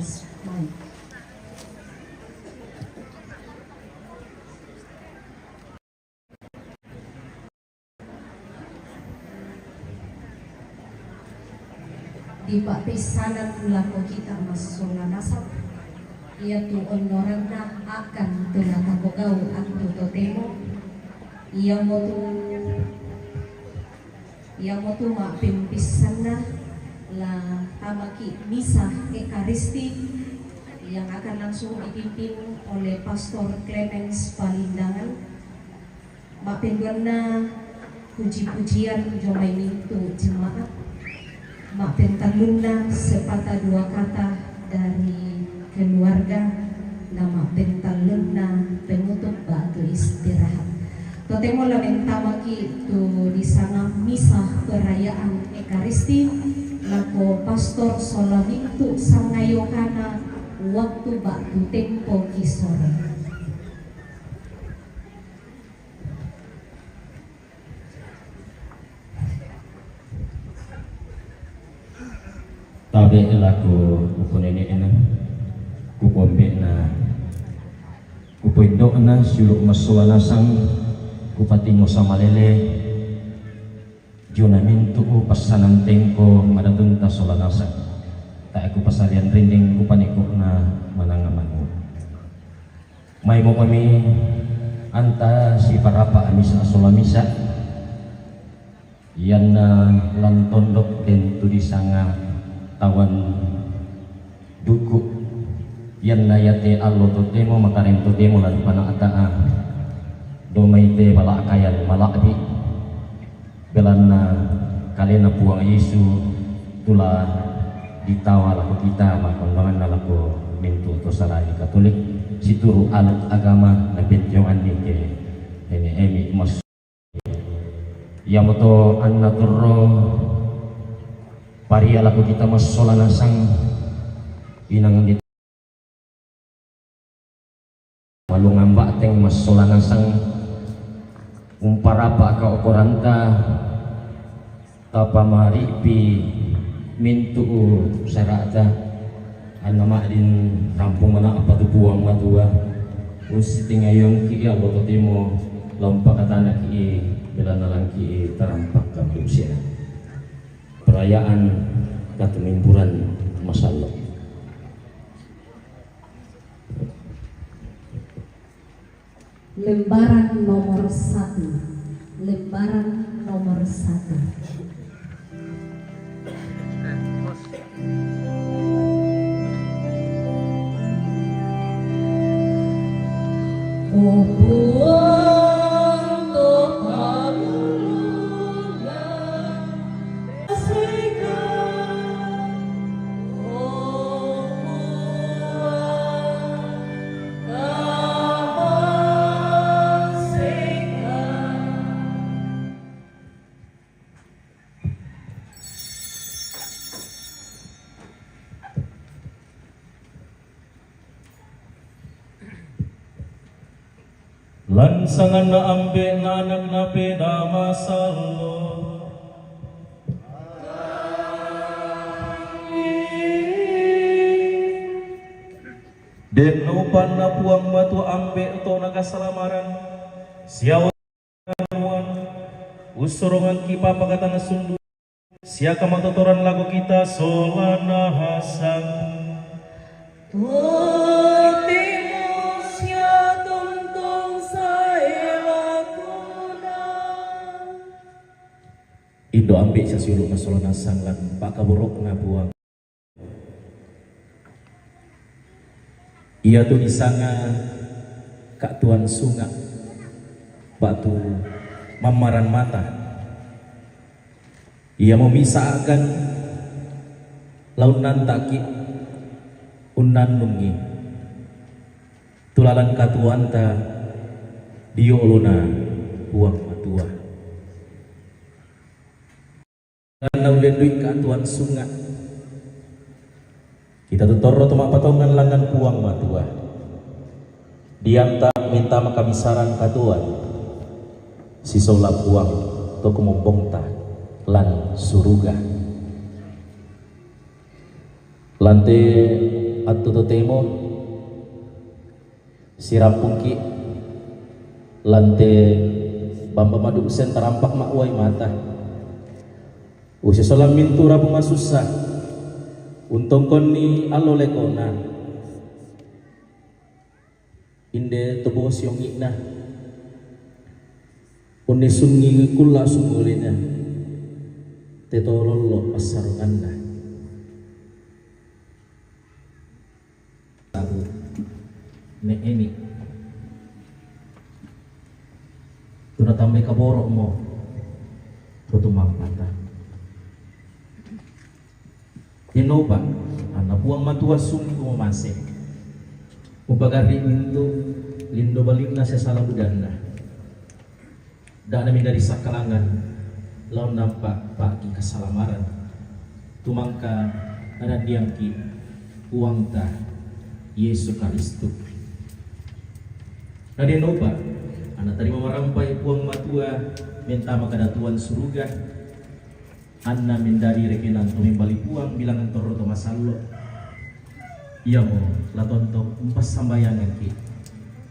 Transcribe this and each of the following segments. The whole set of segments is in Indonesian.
test mic. Di papisanan melaku kita masula nasab ia tu onoranda akan tunatapogau aktu totemo ia motu mapimpisana la tamaki misa ekaristi yang akan langsung dipimpin oleh Pastor Clemens Palindangan. Mapinduana puji-pujian jomai mintu jemaat. Mapentaluna sepatah dua kata dari keluarga. Nama pentaluna penutup batu istirahat. Totemo lamentamaki tu di sana misa perayaan ekaristi. Lako Pastor Solamintu sangayokana waktu batu tempo kisore. Tabe laku upunene ena kupombe na kupoindo na suluk masuana sang kupatingo sama lele Jonamin tuku pasanan tengko madatunta solanasa tak aku pasalian rinding kupaniko na manangamanmu may mo kami anta si parapa amisa solamisa yan na lantondok den tudi sanga tawan duku yan na yate allo to demo makareng to demo lagi panang ataa domay te malakayan malakbi belana kalena puang Yesu tula ditawa laku kita makondangan na laku mintu to salani Katolik situru alut agama na betyoan ni ke ini emi mas yamoto anna turro paria laku kita mas solana sang inang di malungan bateng mas solana sang umparapa ka okoranta tapa maripi mintu sarata anama din rampung mana apa tu buang matua usiting ayong ki aboto timo lompak katana ki belanalang ki terampak ka manusia perayaan katumimpuran masallah Lembaran nomor 1. Lembaran nomor 1. Lansangan na ambe na anak na pinamasallo Den upan na puang batu ambe to nagasalamaran siawan usurongan kipa pagatan na sundu siya kamatotoran lagu kita solana hasang Indo ambil sa suluk na solana sanglan pakaburok na buang ia tu disanga kak tuan sunga batu mamaran mata ia memisahkan launan taki unan nungi tulalan katuanta dio olona buang matua karena ulen duit katuan sunga kita tutoro tuma patongan langan puang matua dianta minta makamisaran katuan si sola puang to kumobongta lan suruga lante atto totemo sirampungki lante bamba madu sen terampak mak wai mata usia solam mintu rabu masusah untong koni alo lekona inde tebo siong ikna unne sungi kula sumulina tetololo pasarunganna tahu ne ini tuna tambe kaborok mo tutumak mata inoba anak buang matua sungguh memasek upagari mintu lindo balingna sesala budanda dak nami dari sakalangan lawan nampak pagi kesalamaran tumangka ada diangki uang ta Yesus Kristus nade noba anak terima merampai uang matua minta makada Tuhan suruga anna mindari rekenan tumimbali puang bilangan toroto masallo iya mo latontok empas sambayangan ki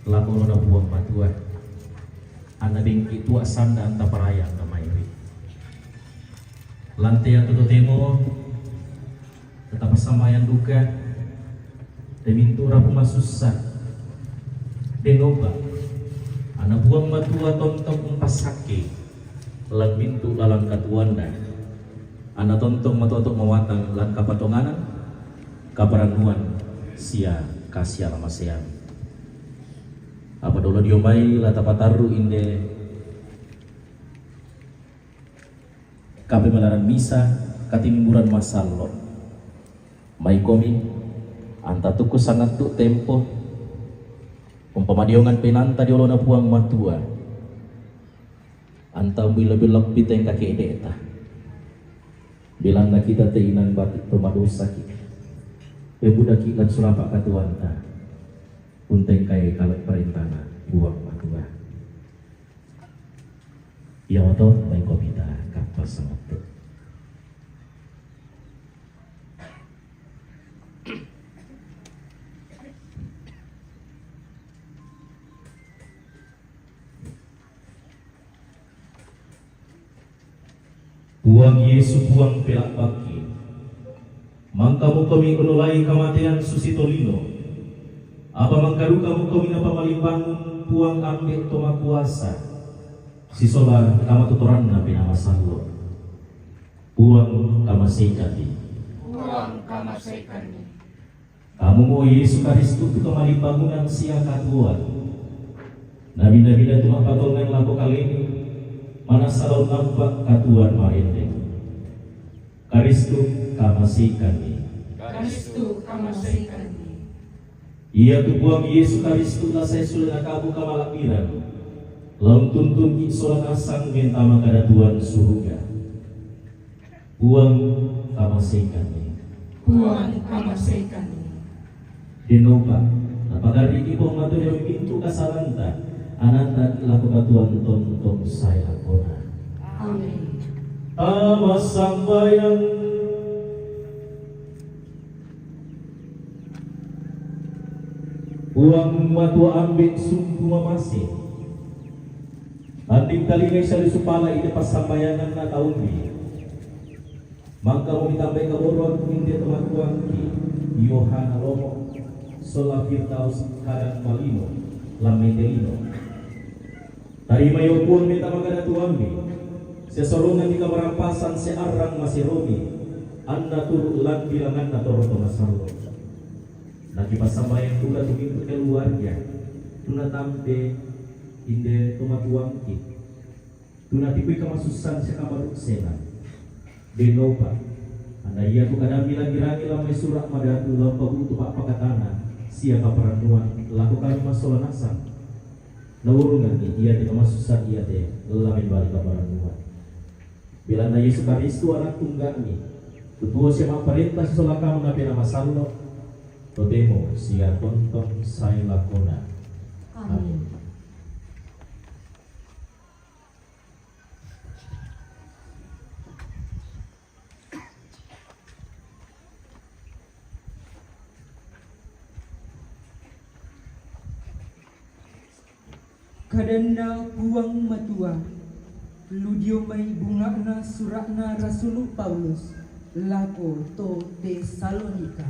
lakolona buang matua anna bengki tua sanda anta parayang kamairi lantai atau temo tetap sambayan duka demintu rabu masusah denoba anna buang matua tontok empas sake lan bintu lalang katuanda ana tontong matotok mawatang lan kapatonganan kaparanuan sia kasia lamasean apa dolo diomai lata pataru inde kape malaran misa katimimburan masallo mai komi anta tuku sangat tu tempo umpamadiongan penanta diolona puang matua anta bila-bila piteng kaki edeta bilang na kita teinan batik pemadosa kita pemuda kita sulapak katuanta unteng kaya kalak perintana buang matua ya oto baik komita kapas sangat buang Yesu buang pelak baki mangkamu kami unulai kematian susitolino apa mangkaru kamu kami napa malimbangun buang ambek toma kuasa sisola kama tutoran nabi nama sallo buang kama sekati kamu mau Yesus Kristus itu malimbangunan siaka Tuhan nabi-nabi dan tumak patongan laku kali ini mana salon nampak katuan marinde Kristus kamasikani ia tu buang Yesus Kristus lah saya sudah kabu kamalapiran laun tuntun solan asang minta makada Tuhan surga buang kamasikani dinoba napagari ibong mato yung pintu kasalanta ananta lakukan Tuhan tonton saya lakona Amin. Tamas sambayan buang matu ambik sungguh mamasi anting talingai sali supala ide pas sambayanan na taungi mangka mo ditambay kaboron hindi teman tuangki Yohana Romo sola Firdaus kadang malino lamay delino tarima yopun minta magana tuangki sesorungan di kamarampasan searang masih romi anna turu ulan bilangan na toroto masarlo nakipasambayan tula tuginto keluarga tuna tampe inde tumatuangki tuna tipuy kamasusan sa kamaruk sena denoba anda iya tu kadami lagi-lagi lamay surak madatu lampau tu pak pakatana sia kaparanuan lakukan masolanasan naurungan ni iya di kamasusan iya te lamin balik kaparanuan bila na Yesus Kristus anak tunggal ni tutuo siya maparenta sa solakam na pinamasallo todemo siya tonton say lakona. Amin. kadana buang matua ludio mai bungana suratna Rasul Paulus lako to Tesalonika.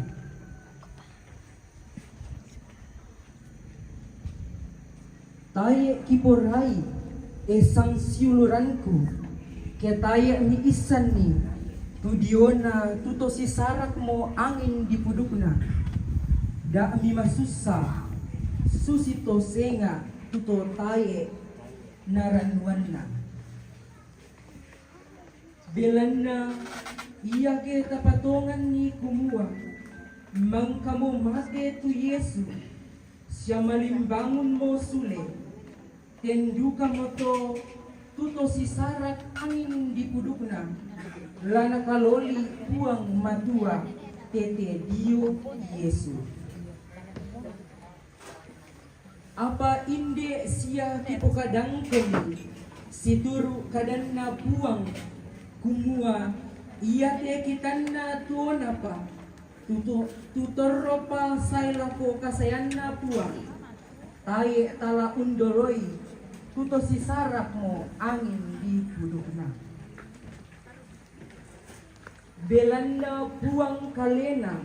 Taye kiporai esang siuluranku ketaya ni isan ni tudiona tuto si sarak mo angin di pudukna da mi masusa susito senga tuto taye naranwanna belanna iya ke tapatongan ni kumua mangkamo make tu Yesu siya malimbangon mo sule tenduka mo to tuto si sarak angin di pudukna lana kaloli puang matua tete dio Yesu. Apa inde sia kipokadangken situru kadanna buang kumua iya te kitanna tuon apa tutorropa sailako kasayanna puang taye tala undoroi tuto si sarak mo angin di pudukna belanda buang kalena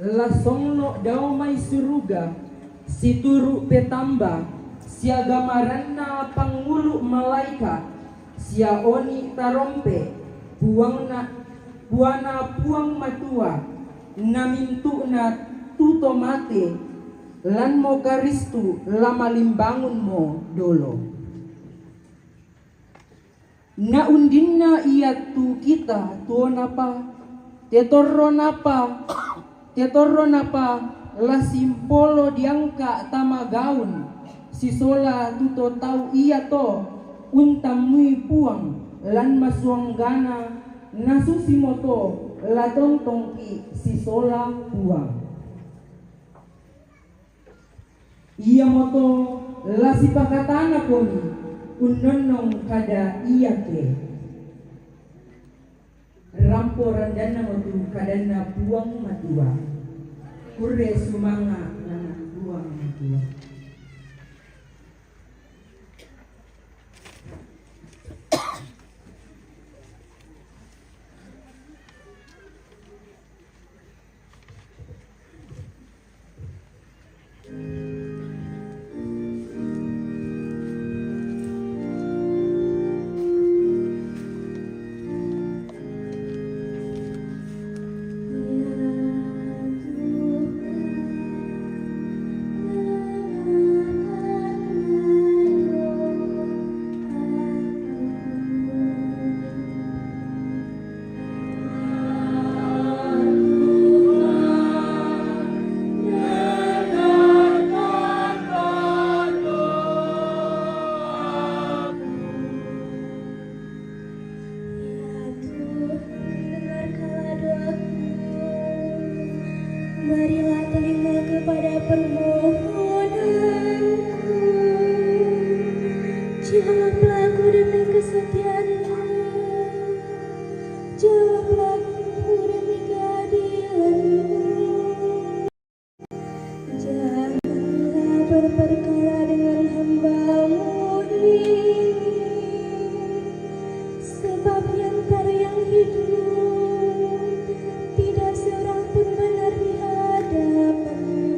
lasongno daumai suruga situru petamba siaga maranna pangulu malaikat sia oni tarompe buana puang matua namintuna tuto mate lan mo karistu lama limbangun mo dolo na undinna iya tu kita tuon apa tetorron apa la simpolo diangka tamagaun sisola tuto tau iya to untamui puang lan masuanggana nasusimoto la tongtongki sisola puang iya moto la sipakatana koni unonong kada iya ke rampo randana motu kadana buang matua kure sumanga nana buang matua. Marilah telinga kepada permohonanku. Jawablah aku demi kesetiaanmu. Jawablah aku demi keadilanmu. Janganlah berperkara dengan hamba-Mu ini, sebab di antara yang hidup tidak seorang pun benar di hadapan-Mu.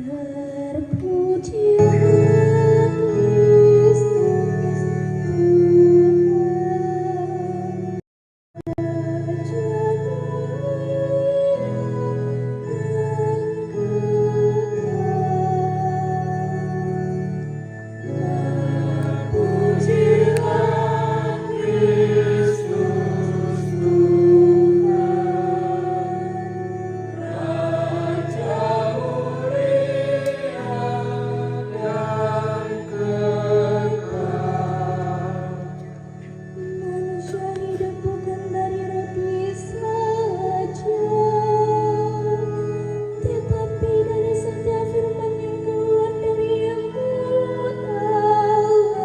Terpujilah Kristus Tuhan, Raja mulia dan kekal. Terpujilah Kristus Tuhan, Raja mulia dan kekal. Manusia hidup bukan dari roti saja, tetapi dari setiap firman yang keluar dari mulut Allah.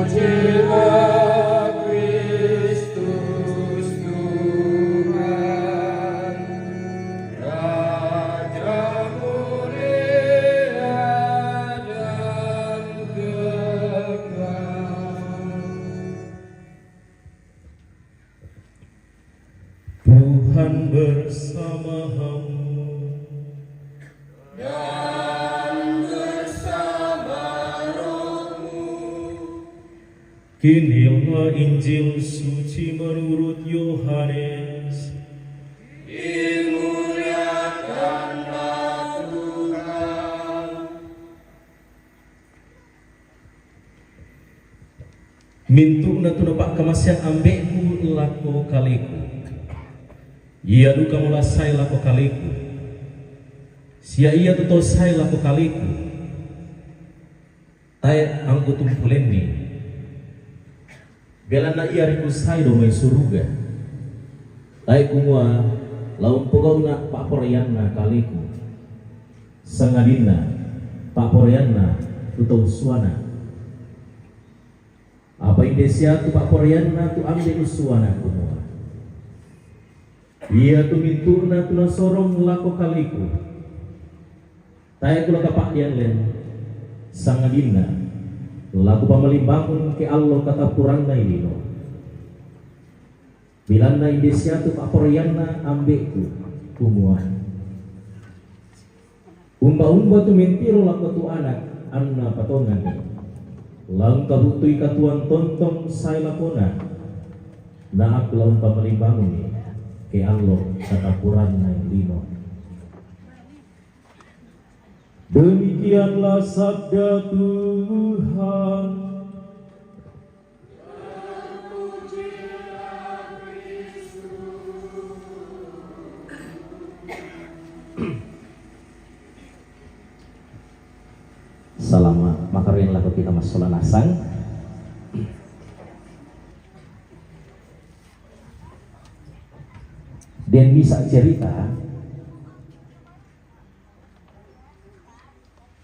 Terpujilah Kristus Tuhan, Raja mulia dan kekal. Tuhan bersamamu. Inilah Injil suci menurut Yohanes. Mintu na tunapak kemasian ambeku lako kaliku. Ia duka mula sai lako kaliku. Sia ia tuto sai lako kaliku. Tai angku tumpulenni. Belana ia riku sai do mai suruga. Tai kumua laun pogauna pak porianna kaliku. Sangadina pak porianna tuto suana. Apa Indonesia tu pak porianna tu ambil usuana kumua. Ia tu minturna tu nasorong lako kaliku. Tai kula kapak dian len sangadina. Laku pamalibangun ke Allah kata purangna ilino. Bilana Indonesia tu pak porianna ambeku kumua. Umba-umba tu mintiro lako tu anak anna patongan. Laung kabutui katuan tontong sai lapona. Naak laung pamalibangun ni ke Allah kata purangna ilino. Demikianlah sabda Tuhan. Salama makarin laku kita masalah nasang. Dan bisa cerita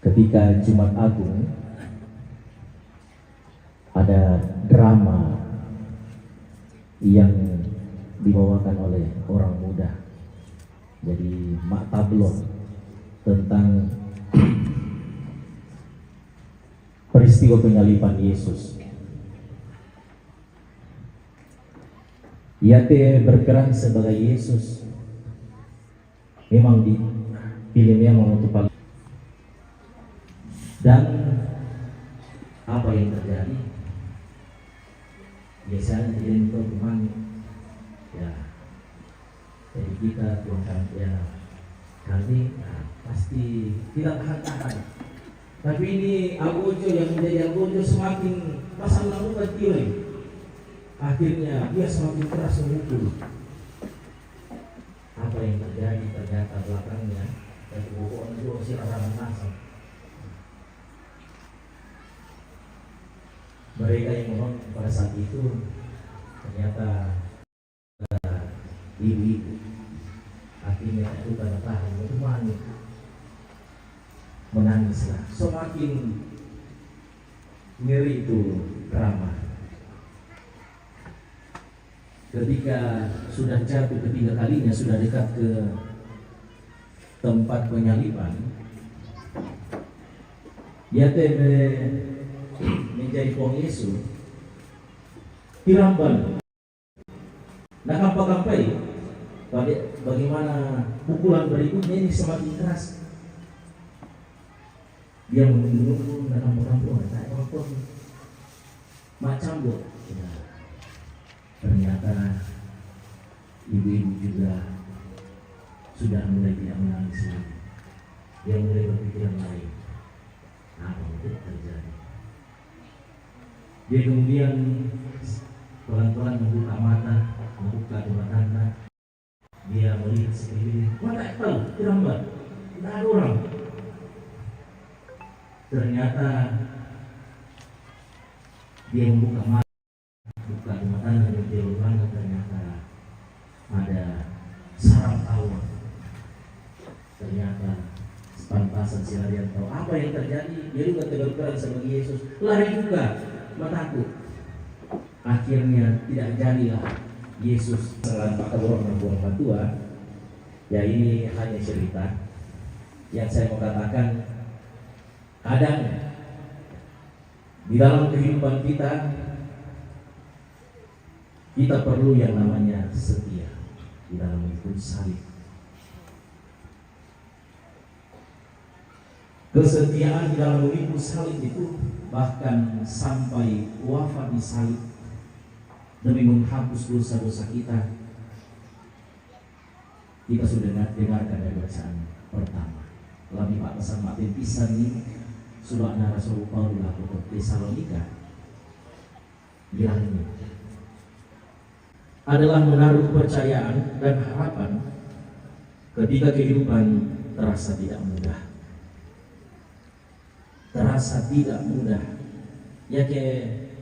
ketika Jumat Agung ada drama yang dibawakan oleh orang muda. Jadi mak tablon tentang peristiwa penyaliban Yesus. Ia berperan sebagai Yesus. Memang dipilihnya untuk paling. Dan apa yang terjadi? Biasanya ini itu teman ya. Jadi kita tuangkan ya kami pasti tidak tahan. Tapi ini Agojo yang menjadi Agojo semakin pasang lakukan kiri. Akhirnya dia semakin keras memukul. Apa yang terjadi ternyata belakangnya dari pokoknya juga si orang nasab. Mereka yang menonton pada saat itu ternyata ibu-ibu. Akhirnya itu karena tahan menemani. Menangislah, semakin ngeri itu drama. Ketika sudah jatuh ketiga kalinya, sudah dekat ke tempat penyaliban, dia menjadi pong Yesus, tiramban, nak kampai Bagaimana pukulan berikutnya ini semakin keras. Dia menunggu dalam orang tak walaupun macam bu. Ya. Ternyata ibu-ibu juga sudah mulai tidak menangis lagi. Dia mulai berpikiran lain. Apa itu terjadi? Dia kemudian pelan-pelan membuka mata, membuka dua mata. Dia melihat sekeliling. Mana tahu? Tidak ada orang. Ternyata dia membuka mata, buka dua mata dan dia lupa ternyata ada sarang tawon. Ternyata sepantasan si Larian tahu apa yang terjadi. Dia juga tegar-tegar sebagai Yesus. Lari juga, takut. Akhirnya tidak jadilah Yesus selain maka orang tua. Ya ini hanya cerita yang saya mau katakan. Kadang di dalam kehidupan kita perlu yang namanya setia di dalam mengikut salib. Kesetiaan di dalam mengikut salib itu bahkan sampai wafat di salib demi menghapus dosa-dosa kita. Kita sudah dengarkan dari bacaan pertama. Lami Pak pesan matin pisan ini sudah Rasul Paulus untuk Tesalonika. Bilang ini adalah menaruh kepercayaan dan harapan ketika kehidupan terasa tidak mudah. Terasa tidak mudah. Ya ke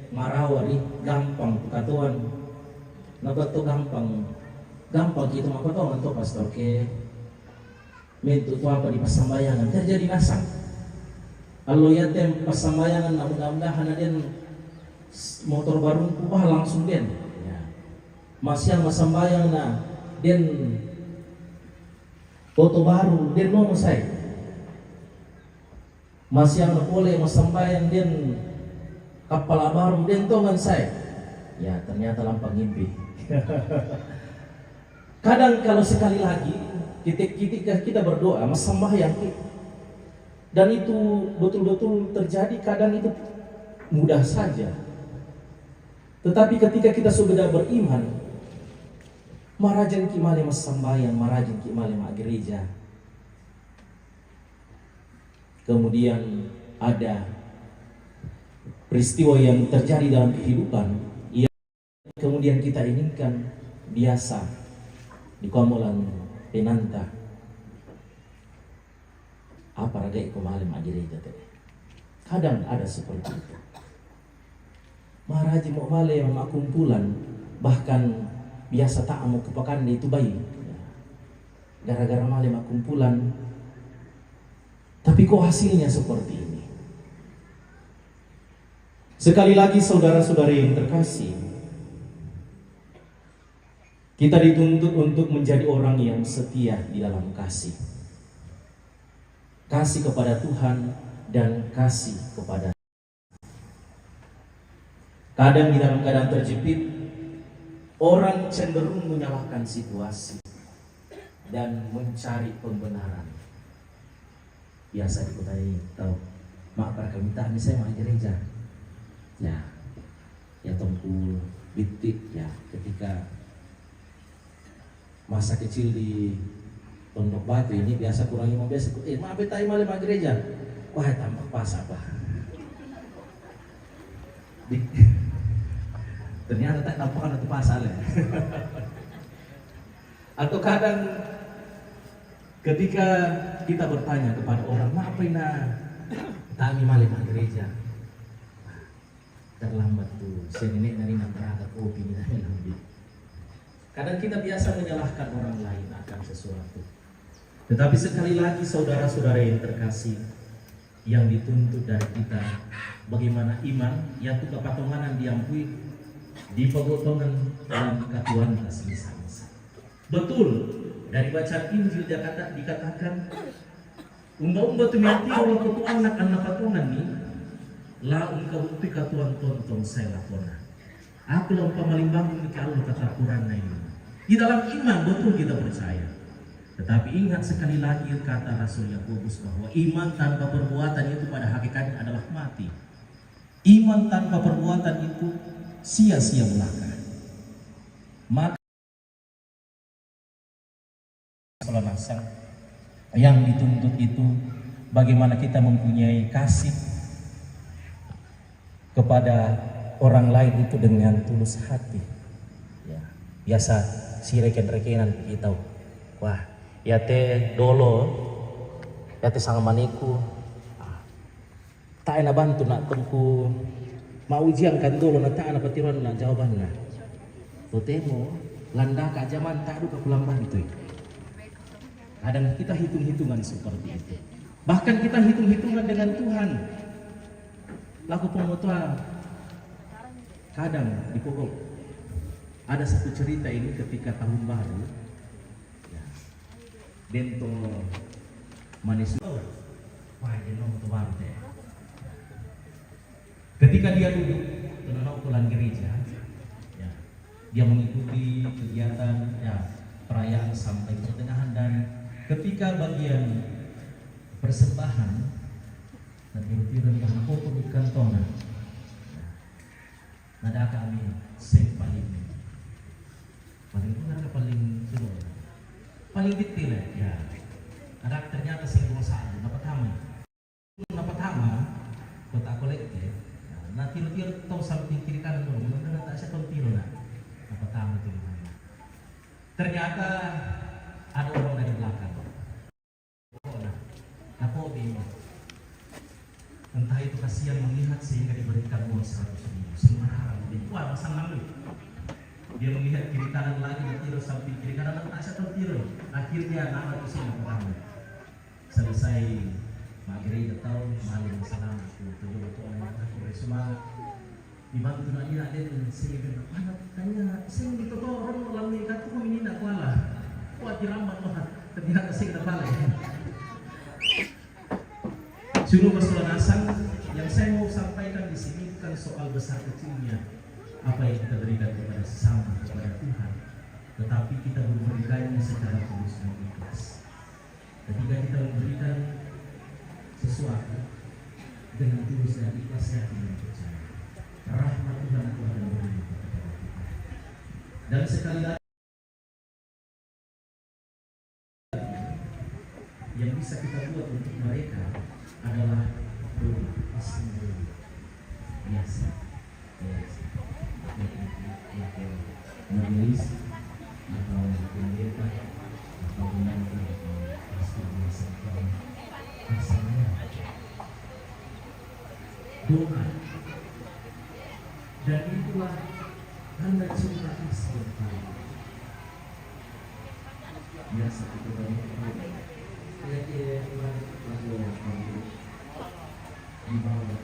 marawari gampang katuan. Nabat to gampang kita makatoan to pastor ke mintu to apa di pasambayangan terjadi nasang. Kalau ya tem pasambayangan mudah-mudahan ada motor baru kubah langsung den. Ya. Masih masambayang na den foto baru den mau saya. Masih yang boleh masambayang den kapal baru den tongan saya. Ya ternyata lampang ngimpi. Kadang kalau sekali lagi kita berdoa masambayang dan itu betul-betul terjadi, kadang itu mudah saja. Tetapi ketika kita sudah beriman, marajan kimale masambayang, marajan kimale ma gereja. Kemudian ada peristiwa yang terjadi dalam kehidupan yang kemudian kita inginkan biasa di komolan penanta. Apa raga ikumali gereja teh. Kadang ada seperti itu. Maraji mau male sama kumpulan, bahkan biasa tak mau kepakan itu bayi. Gara-gara male sama kumpulan. Tapi kok hasilnya seperti ini? Sekali lagi saudara-saudari yang terkasih, kita dituntut untuk menjadi orang yang setia di dalam kasih. Kasih kepada Tuhan dan kasih kepada. Kadang di dalam keadaan terjepit, orang cenderung menyalahkan situasi dan mencari pembenaran. Biasa dikutai tahu, mak kami tak saya mau gereja. Ya tongkul bitik ya ketika masa kecil di Pondok Batu ini biasa kurang 15. Maaf tayo malam gereja. Wah tampak pas apa? Ternyata tak tampakan itu pasal ya. Atau kadang ketika kita bertanya kepada orang, maaf ina kami malam gereja. Terlambat tuh, senenek nari nantaraga kopi ni dahil lambi. Kadang kita biasa menyalahkan orang lain akan sesuatu. Tetapi sekali lagi saudara-saudara yang terkasih, yang dituntut dari kita bagaimana iman, yaitu kepatonganan diampui, dipegotongan dalam katuan misa-misa. Betul, dari bacaan Injil dikatakan umba-umba tumiati Allah ketu anak-anak patungan ni laun kabukti katuan tontong saya lakona. Aku lang pamalimbang ni Allah katapuran na ini. Di dalam iman betul kita percaya. Tetapi ingat sekali lagi kata Rasul Yakobus bahwa iman tanpa perbuatan itu pada hakikatnya adalah mati. Iman tanpa perbuatan itu sia-sia belaka. Maka yang dituntut itu bagaimana kita mempunyai kasih kepada orang lain itu dengan tulus hati. Ya, biasa si reken-rekenan kita. Wah, ya teh dolo, ya teh sang maniku. Tak enak bantu nak tempu mau ujian kan dulu nak tak enak petiran nak jawaban nak. Totemo landa ka zaman tak duka pulang bantu. Kadang kita hitung-hitungan seperti itu. Bahkan kita hitung-hitungan dengan Tuhan. Laku pemotua kadang di pokok ada satu cerita ini ketika tahun baru. Ya. Bento manis. Wah, ini tuh baru deh. Ketika dia duduk menonton pulang gereja, ya, dia mengikuti kegiatan ya, perayaan sampai pertengahan dan ketika bagian persembahan dan tiru-tiru yang pokok di kantongan, nada kami paling kedua, paling detail ya. Ada ternyata singgul satu dapat hama, kota kolektif. Nah tiru-tiru tahu samping kiri kanan dulu, benar tak saya tahu tiru lah. Dapat hama itu gimana? Ternyata ada orang dari belakang. Entah itu kasihan melihat sehingga diberikan uang 100.000. Semarang, wah pasang lalu. Dia melihat kiri kanan lagi, dia tiru samping kiri kanan, tak saya tahu tiru. Akhirnya nama itu sini pertama. Selesai maghrib tahu malam salam itu betul orang aku semangat. Dibantu lagi ada sehingga mana tanya sing ditotorong lalu ikat tu ini nak kuala. Kuat dirambat banget. Ternyata sing kepala. Suruh keselanasan yang saya mau sampaikan di sini bukan soal besar kecilnya apa yang kita berikan kepada sesama, kepada Tuhan, tetapi kita memberikannya secara tulus dan ikhlas. Ketika kita memberikan sesuatu dengan tulus dan ikhlas, yakin dan percaya, rahmat Tuhan akan memberikan kepada kita. Dan sekali lagi yang bisa kita buat untuk mereka adalah doa pasang doa biasa majelis atau pendeta atau penyanyi atau pastor biasa pasangan doa dan itulah tanda cinta kasih yang paling biasa kita banyak di bawah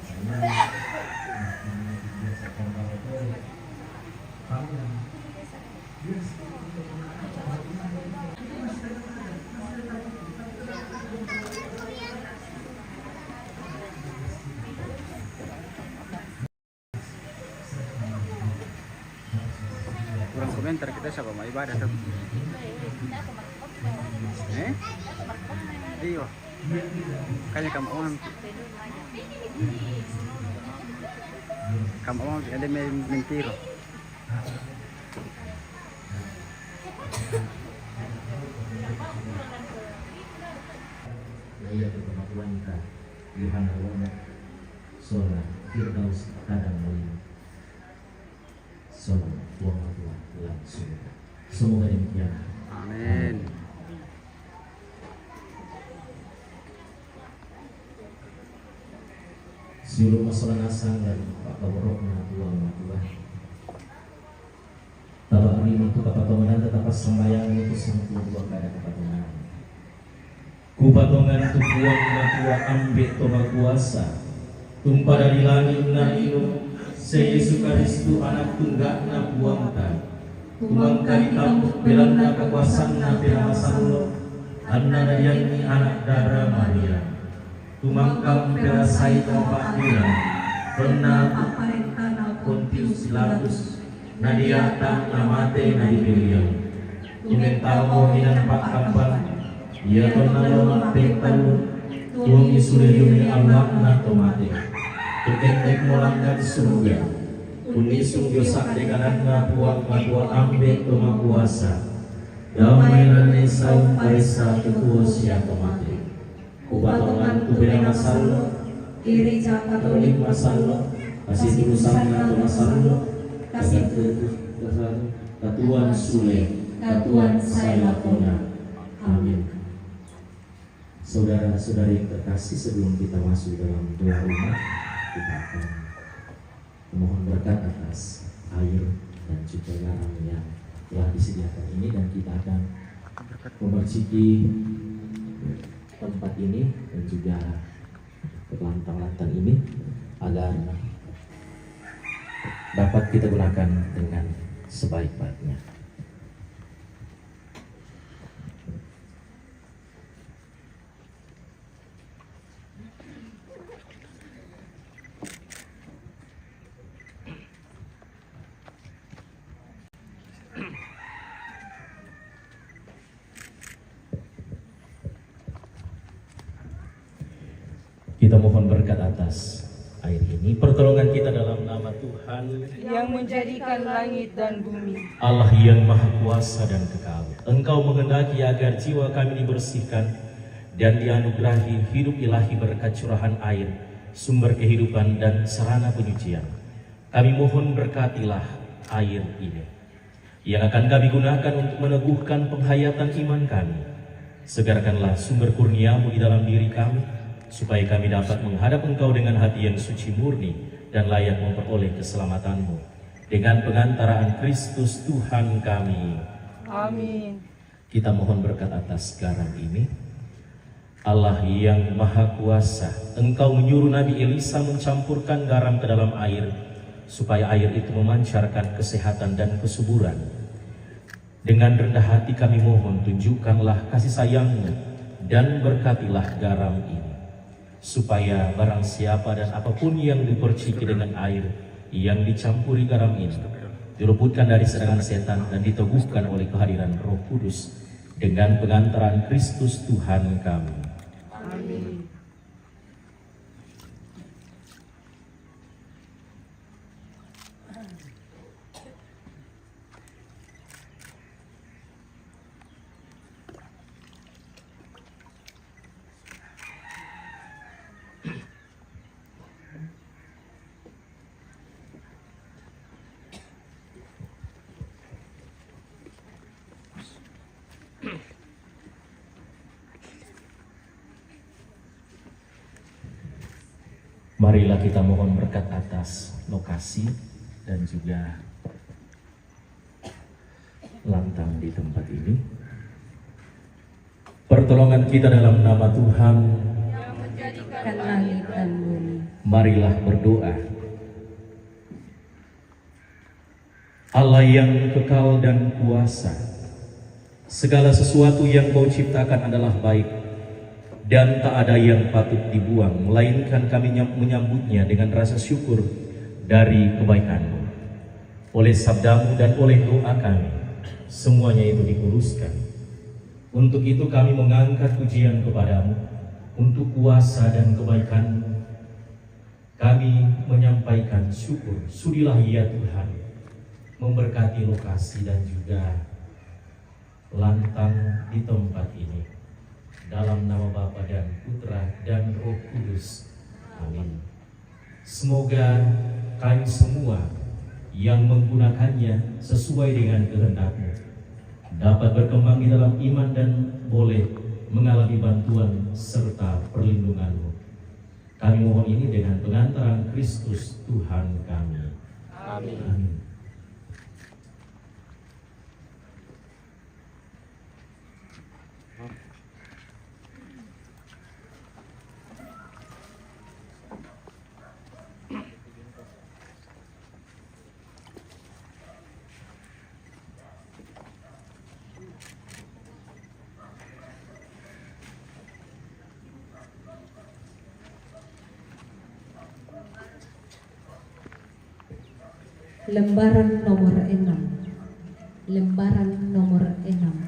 saya biasakan bawa kalian kurang komentar kita siapa mau ibadah tuh iyo kayaknya kamu ada mentiro Ia bersama wanita Yohana Wona Sola Firdaus Kadang Mulia Sola Wona langsung. Semoga demikian. amin. Seluruh masalah nasang dan Pak Kaborokna Tuhan Tuhan Tabak ini itu kapatongan tetap sembahyang itu sempurna dua kada kapatongan kupatongan itu buang tua ambek toba kuasa tumpah dari langit na ino se Yesus Kristus anak tunggakna buangkan tumangka ditampuk belanda kekuasaan na piramasan lo anna dayani anak darah Maria tumangkam perasai tempat dia pernah Pontius Pilatus nadiata namate nadipilihan. Tumentamo inan pakapan, ia tonalo pektalu, tuang isuliyumi Allah na tomate. Tukentek molanggan surga, unisung yosak dekanan na puang matua ambe toma kuasa. Damai nane saum parisa ketuos ya tomate. Kubatongan kubena masallo, Iri Katolik masallo, kasih turusan atau masallo, kasih katuan sule. Katuan saya lakona. Amin. Saudara-saudari terkasih, sebelum kita masuk dalam doa rumah, kita akan memohon berkat atas air dan juga garam yang telah disediakan ini, dan kita akan memerciki tempat ini dan juga lantang-lantang ini agar dapat kita gunakan dengan sebaik-baiknya. Kita mohon berkat atas air ini, pertolongan kita dalam nama Tuhan yang menjadikan langit dan bumi. Allah yang maha kuasa dan kekal. Engkau menghendaki agar jiwa kami dibersihkan dan dianugerahi hidup ilahi berkat curahan air, sumber kehidupan dan sarana penyucian. Kami mohon berkatilah air ini yang akan kami gunakan untuk meneguhkan penghayatan iman kami. Segarkanlah sumber kurniamu di dalam diri kami, supaya kami dapat menghadap Engkau dengan hati yang suci murni dan layak memperoleh keselamatanmu dengan pengantaraan Kristus Tuhan kami. Amin. Kita mohon berkat atas garam ini. Allah yang maha kuasa, Engkau menyuruh Nabi Elisa mencampurkan garam ke dalam air, supaya air itu memancarkan kesehatan dan kesuburan. Dengan rendah hati kami mohon, tunjukkanlah kasih sayang-Mu dan berkatilah garam ini, supaya barang siapa dan apapun yang diperciki dengan air yang dicampuri garam ini diluputkan dari serangan setan dan diteguhkan oleh kehadiran Roh Kudus dengan pengantaran Kristus Tuhan kami. Amin. Marilah kita mohon berkat atas lokasi dan juga lantang di tempat ini. Pertolongan kita dalam nama Tuhan Yang menjadikan langit dan bumi. Marilah berdoa. Allah yang kekal dan kuasa, segala sesuatu yang Kau ciptakan adalah baik dan tak ada yang patut dibuang, melainkan kami menyambutnya dengan rasa syukur dari kebaikan-Mu. Oleh sabda-Mu dan oleh doa kami, semuanya itu dikuruskan. Untuk itu kami mengangkat pujian kepada-Mu, untuk kuasa dan kebaikan-Mu. Kami menyampaikan syukur. Sudilah ya Tuhan, memberkati lokasi dan juga lantang di tempat ini. Dalam nama Bapa dan Putra dan Roh Kudus. Amin. Semoga kami semua yang menggunakannya sesuai dengan kehendak-Mu dapat berkembang di dalam iman dan boleh mengalami bantuan serta perlindungan-Mu. Kami mohon ini dengan pengantaran Kristus Tuhan kami. Amin. Amin. Lembaran nomor 6. Lembaran nomor 6.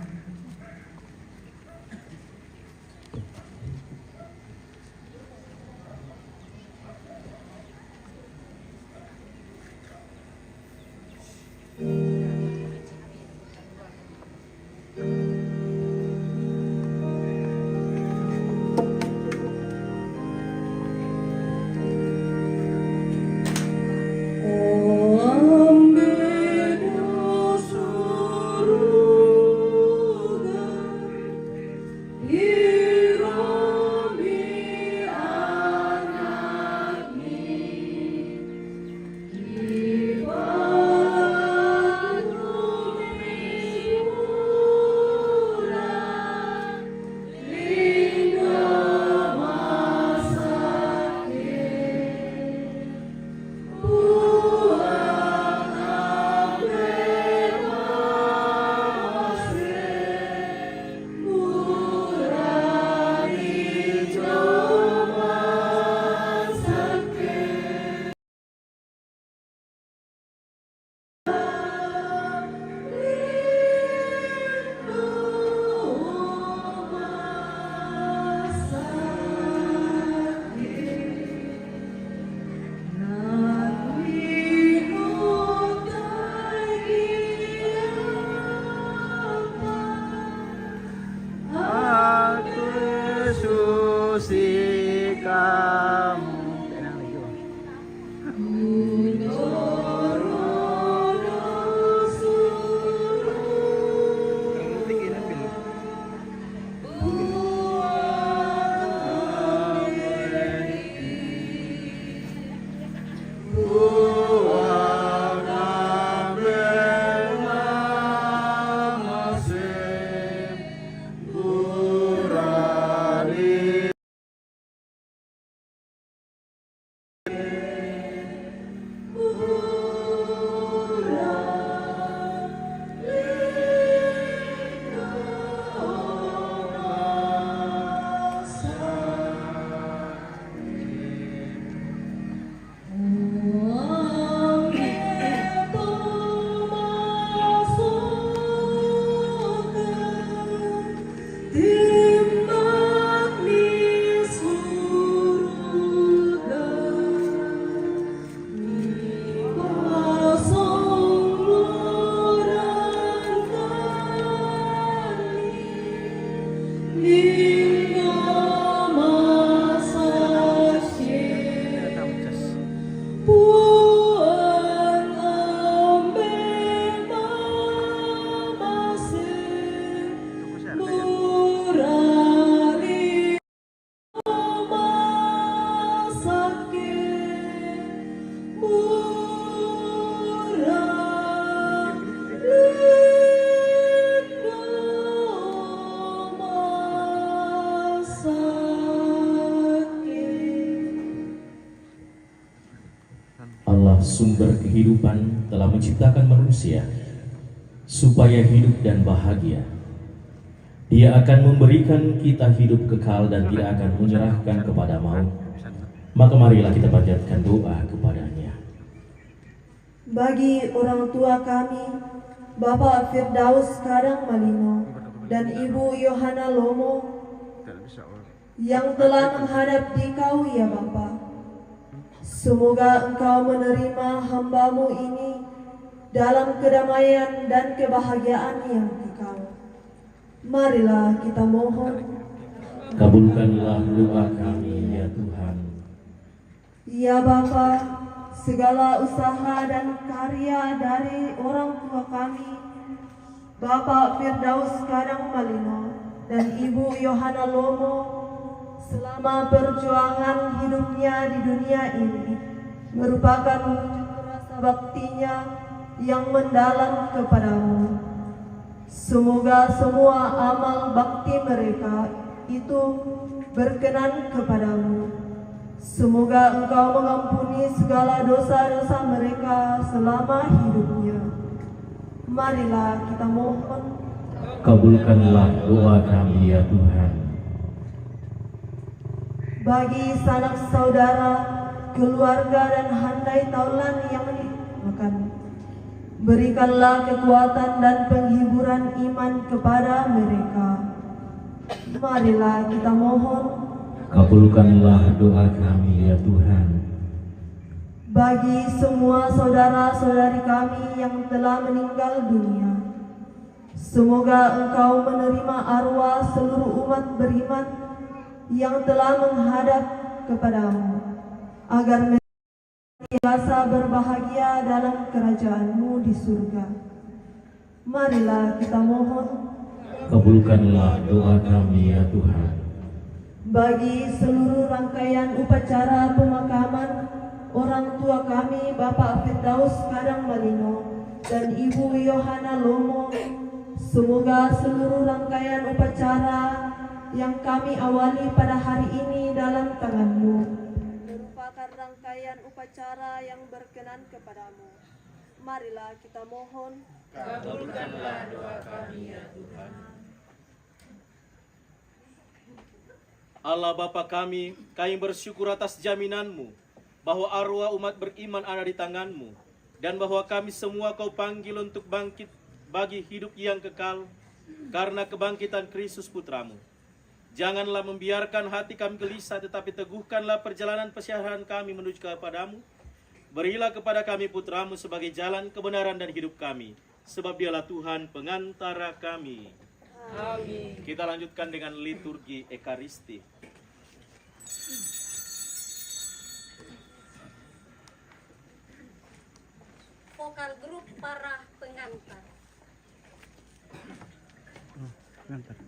Allah sumber kehidupan telah menciptakan manusia supaya hidup dan bahagia. Dia akan memberikan kita hidup kekal dan tidak akan menyerahkan kepada maut. Maka marilah kita panjatkan doa kepadanya. Bagi orang tua kami, Bapak Firdaus Kadang Malino dan Ibu Yohana Lomo yang telah menghadap di Kau ya Bapa, semoga Engkau menerima hamba-Mu ini dalam kedamaian dan kebahagiaan yang kekal. Marilah kita mohon. Kabulkanlah doa kami ya Tuhan. Ya Bapa, segala usaha dan karya dari orang tua kami, Bapak Firdaus Kadang Malino dan Ibu Yohana Lomo, selama perjuangan hidupnya di dunia ini, merupakan wujud rasa baktinya yang mendalam kepadamu. Semoga semua amal bakti mereka itu berkenan kepadamu. Semoga Engkau mengampuni segala dosa-dosa mereka selama hidupnya. Marilah kita mohon. Kabulkanlah doa kami ya Tuhan. Bagi sanak saudara, keluarga dan handai taulan yang dimakan Berikanlah kekuatan dan penghiburan iman kepada mereka. Marilah kita mohon. Kabulkanlah doa kami ya Tuhan. Bagi semua saudara-saudari kami yang telah meninggal dunia, semoga Engkau menerima arwah seluruh umat beriman yang telah menghadap kepadamu, agar mereka senantiasa berbahagia dalam kerajaan-Mu di surga. Marilah kita mohon. Kabulkanlah doa kami ya Tuhan. Bagi seluruh rangkaian upacara pemakaman orang tua kami Bapak Firdaus Kadang Malino dan Ibu Yohana Lomo, semoga seluruh rangkaian upacara yang kami awali pada hari ini dalam tangan-Mu merupakan rangkaian upacara yang berkenan kepadamu. Marilah kita mohon. Kabulkanlah doa kami ya Tuhan. Allah Bapa kami bersyukur atas jaminan-Mu bahwa arwah umat beriman ada di tangan-Mu, dan bahwa kami semua Kau panggil untuk bangkit bagi hidup yang kekal karena kebangkitan Kristus Putra-Mu. Janganlah membiarkan hati kami gelisah, tetapi teguhkanlah perjalanan persiaran kami menuju kepadamu. Berilah kepada kami Putra-Mu sebagai jalan kebenaran dan hidup kami, sebab Dialah Tuhan pengantara kami. Amin. Kita lanjutkan dengan liturgi Ekaristi. Vokal grup para pengantar. Pengantar.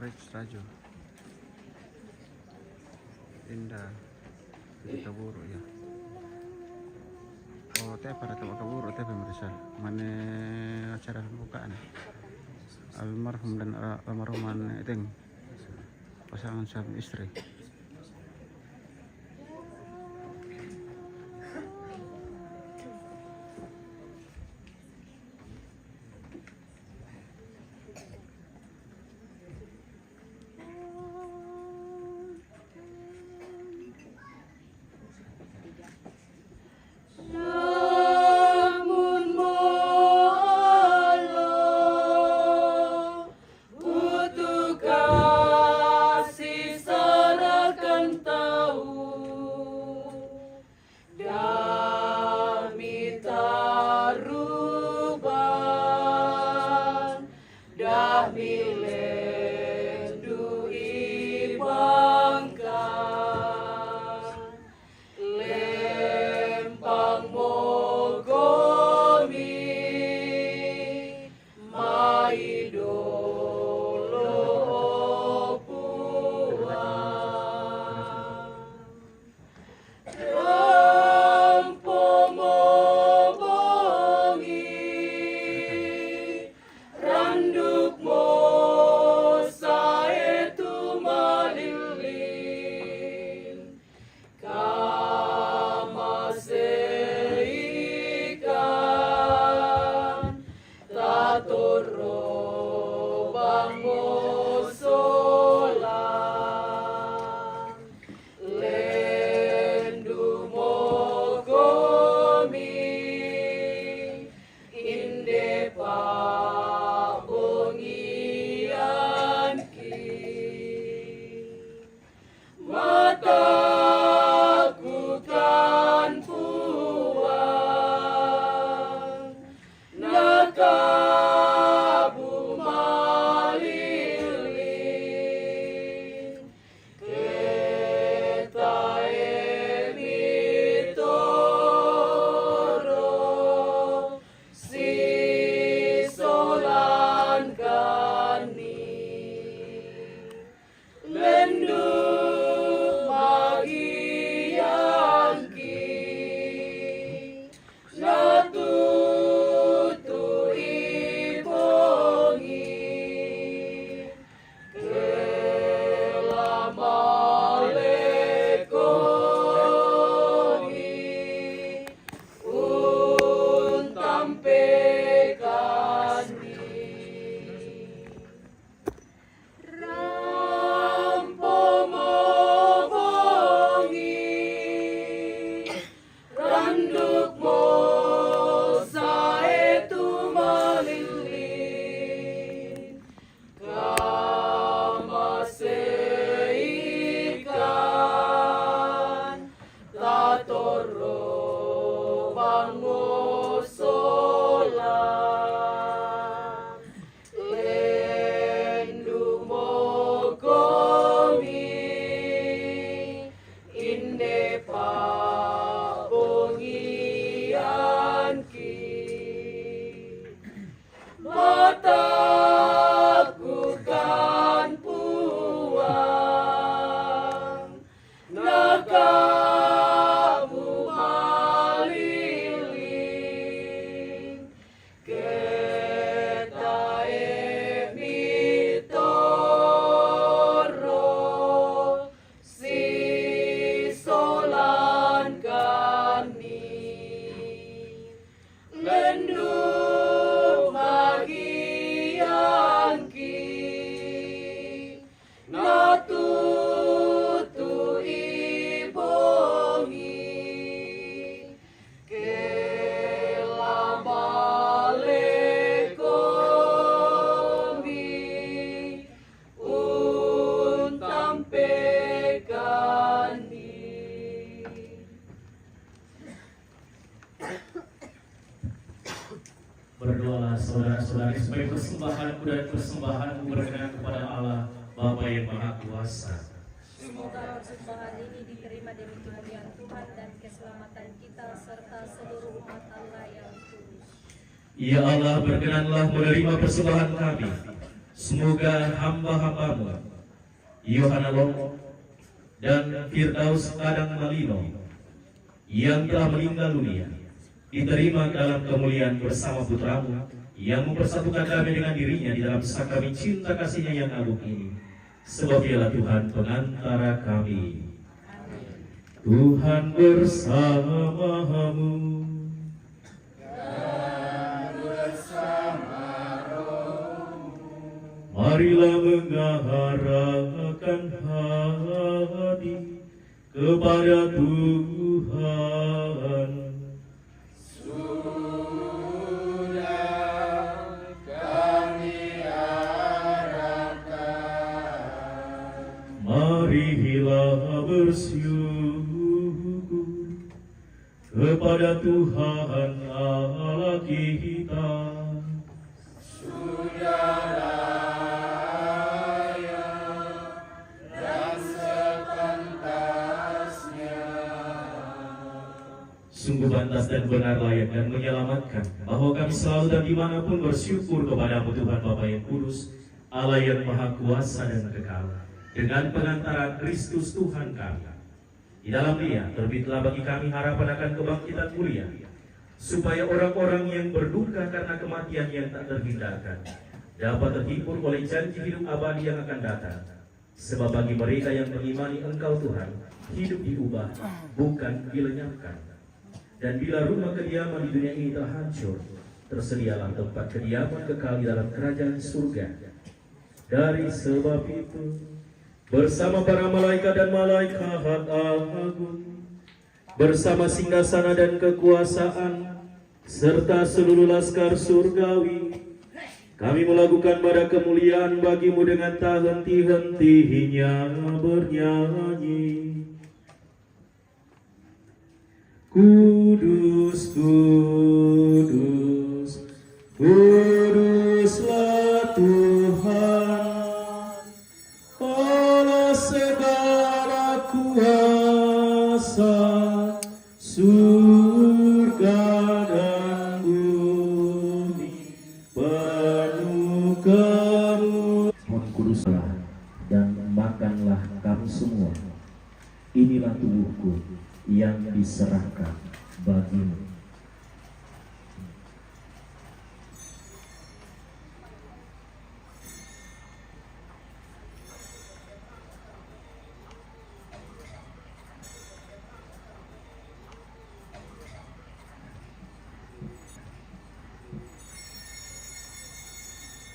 Rich Rajo Indah kita buru ya. Oh teh pada tempat kaburu teh pemirsa mana acara pembukaan almarhum dan almarhuman itu pasangan suami istri. Kasih serta persembahanku dan persembahanmu berkenan kepada Allah Bapa yang Maha Kuasa. Semoga persembahan ini diterima demi kemuliaan Tuhan dan keselamatan kita serta seluruh umat Allah yang kudus. Ya Allah, berkenanlah menerima persembahan kami. Semoga hamba-hambamu Yohana Lomo dan Firdaus Kadang Malino yang telah meninggal dunia diterima dalam kemuliaan bersama putramu yang mempersatukan kami dengan dirinya di dalam sakramen cinta kasihnya yang agung ini. Sebab dialah Tuhan pengantara kami. Tuhan bersamamu. Marilah mengarahkan hati kepada Tuhan. Marilah bersyukur kepada Tuhan Allah kita. Sudah layak dan sepantasnya. Sungguh pantas dan benar layak dan menyelamatkan bahwa kami selalu dan dimanapun bersyukur kepada-Mu Tuhan Bapa yang Kudus, Allah yang Maha Kuasa dan Kekal. Dengan pengantaran Kristus Tuhan kami, di dalam Dia terbitlah bagi kami harapan akan kebangkitan mulia, supaya orang-orang yang berduka karena kematian yang tak terhindarkan dapat terhibur oleh janji hidup abadi yang akan datang. Sebab bagi mereka yang mengimani Engkau Tuhan, hidup diubah, bukan dilenyapkan. Dan bila rumah kediaman di dunia ini telah hancur, tersedialah tempat kediaman kekal di dalam kerajaan surga. Dari sebab itu, bersama para malaikat dan malaikat agung, bersama singgasana dan kekuasaan, serta seluruh laskar surgawi, kami melakukan pada kemuliaan bagi-Mu dengan tak henti-hentinya bernyanyi. Kudus, kudus, kuduslah Tuhan, Allah segala kuasa, surga dan bumi penuh kemuliaan. Mohon kuduslah dan makanlah kamu semua. Inilah tubuhku yang diserahkan bagimu.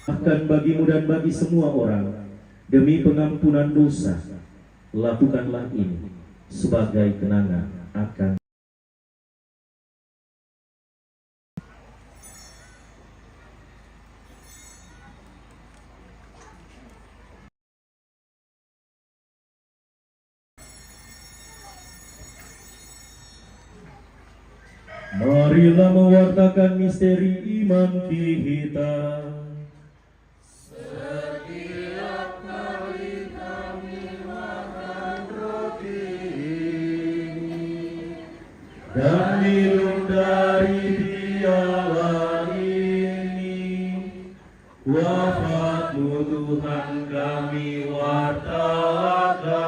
Bahkan bagimu dan bagi semua orang, demi pengampunan dosa, lakukanlah ini sebagai kenangan akan. Marilah mewartakan misteri iman kita. Dan minum dari piala ini, wafat-Mu Tuhan kami wartakan,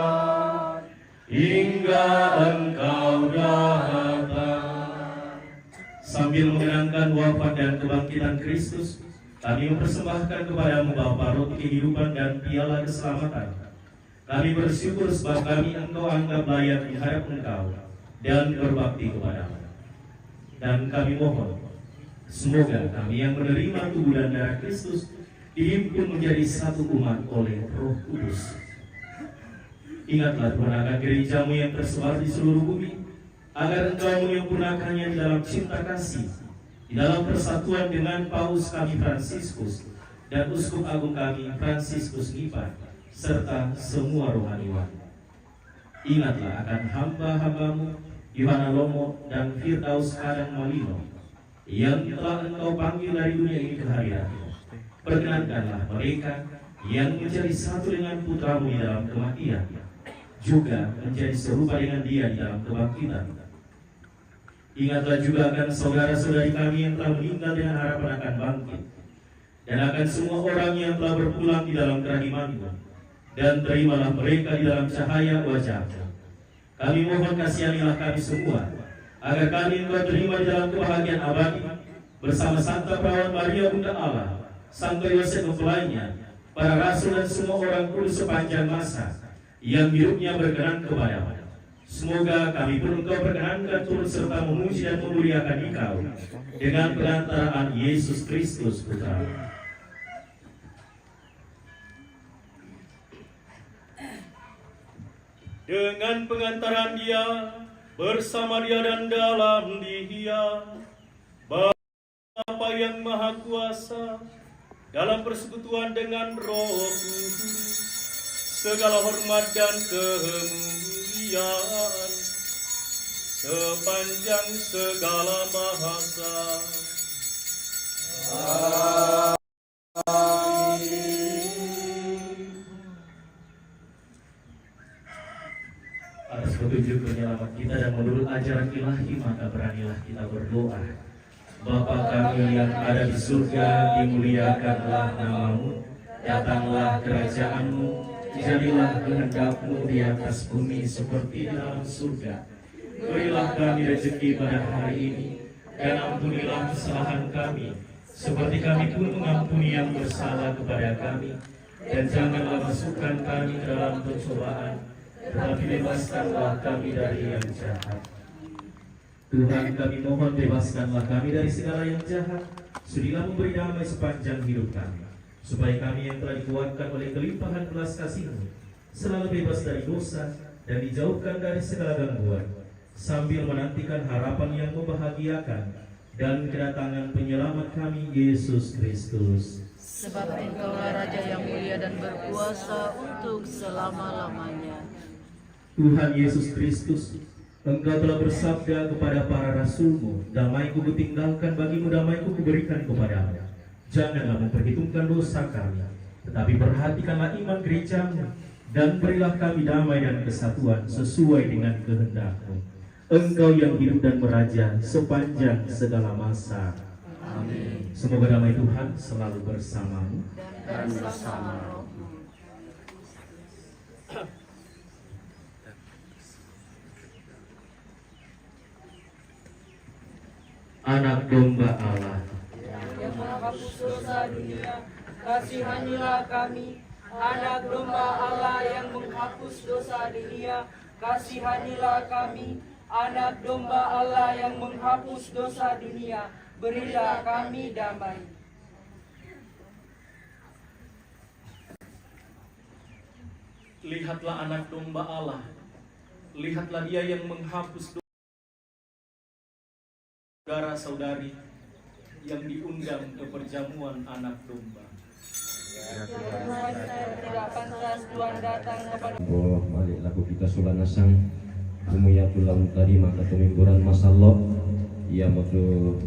hingga Engkau datang. Sambil mengenangkan wafat dan kebangkitan Kristus, kami mempersembahkan kepada-Mu Bapa roti kehidupan dan piala keselamatan. Kami bersyukur sebab kami Engkau anggap layak menghadap Engkau dan berbakti kepada-Mu. Dan kami mohon, semoga kami yang menerima tubuh dan darah Kristus dihimpun menjadi satu umat oleh Roh Kudus. Ingatlah Tuhan akan gereja-Mu yang tersebar di seluruh bumi, agar Engkau menyempurnakannya di dalam cinta kasih, di dalam persatuan dengan Paus kami Fransiskus dan Uskup Agung kami Fransiskus Nifat, serta semua rohaniwan. Ingatlah akan hamba-hamba-Mu Yohana Lomo dan Firdaus Kadang Malino yang telah Engkau panggil dari dunia ini ke hadirat-Mu. perkenankanlah mereka yang menjadi satu dengan putramu di dalam kematian, juga menjadi serupa dengan dia di dalam kebangkitan. Ingatlah juga akan saudara-saudari kami yang telah meninggal dengan harapan akan bangkit, dan akan semua orang yang telah berpulang di dalam kerahiman-Mu, dan terimalah mereka di dalam cahaya wajah-Mu. Kami mohon kasihanilah kami semua, agar kami Engkau terima di dalam kebahagiaan abadi, bersama Santa Perawan Maria Bunda Allah, Santo Yosef mempelainya, para rasul dan semua orang kudus sepanjang masa, yang hidupnya berkenan kepada-Mu. Semoga kami pun Engkau perkenankan turut serta memuji dan memuliakan Engkau dengan perantaraan Yesus Kristus Putra. Dengan pengantaran Dia, bersama Dia dan dalam Dia, Bapa yang Maha Kuasa, dalam persekutuan dengan Roh Kudus, segala hormat dan kemuliaan sepanjang segala masa. Atas petunjuk penyelamat kita dan menurut ajaran ilahi, maka beranilah kita berdoa. Bapa kami yang ada di surga, dimuliakanlah nama-Mu, datanglah kerajaan-Mu, jadilah kehendak-Mu di atas bumi seperti di dalam surga. Berilah kami rezeki pada hari ini, dan ampunilah kesalahan kami, seperti kami pun mengampuni yang bersalah kepada kami. Dan janganlah masukkan kami ke dalam pencobaan, tetapi bebaskanlah kami dari yang jahat. Tuhan, kami mohon bebaskanlah kami dari segala yang jahat. Sudilah memberi damai sepanjang hidup kami, supaya kami yang telah dikuatkan oleh kelimpahan belas kasih-Mu selalu bebas dari dosa dan dijauhkan dari segala gangguan, sambil menantikan harapan yang membahagiakan dan kedatangan penyelamat kami, Yesus Kristus. Sebab Engkaulah Raja yang mulia dan berkuasa untuk selama-lamanya. Tuhan Yesus Kristus, Engkau telah bersabda kepada para rasul-Mu, damai-Ku kutinggalkan bagimu, damai-Ku kuberikan kepadamu. Janganlah memperhitungkan dosa kami, tetapi perhatikanlah iman gereja-Mu, dan berilah kami damai dan kesatuan sesuai dengan kehendak-Mu. Engkau yang hidup dan meraja sepanjang segala masa. Amin. Semoga damai Tuhan selalu bersama-Mu Dan bersama rohmu. Anak domba Allah, yang menghapus dosa dunia, kasihanilah kami. Anak domba Allah yang menghapus dosa dunia, kasihanilah kami. Anak domba Allah yang menghapus dosa dunia, berilah kami damai. Lihatlah anak domba Allah, lihatlah Dia yang menghapus dosa saudara-saudari yang diundang ke perjamuan anak domba. Tidak pantas Tuhan datang kepada Oh, balik lagu kita sulanasang umuyatulam tadi maka tumimburan masallo ia motu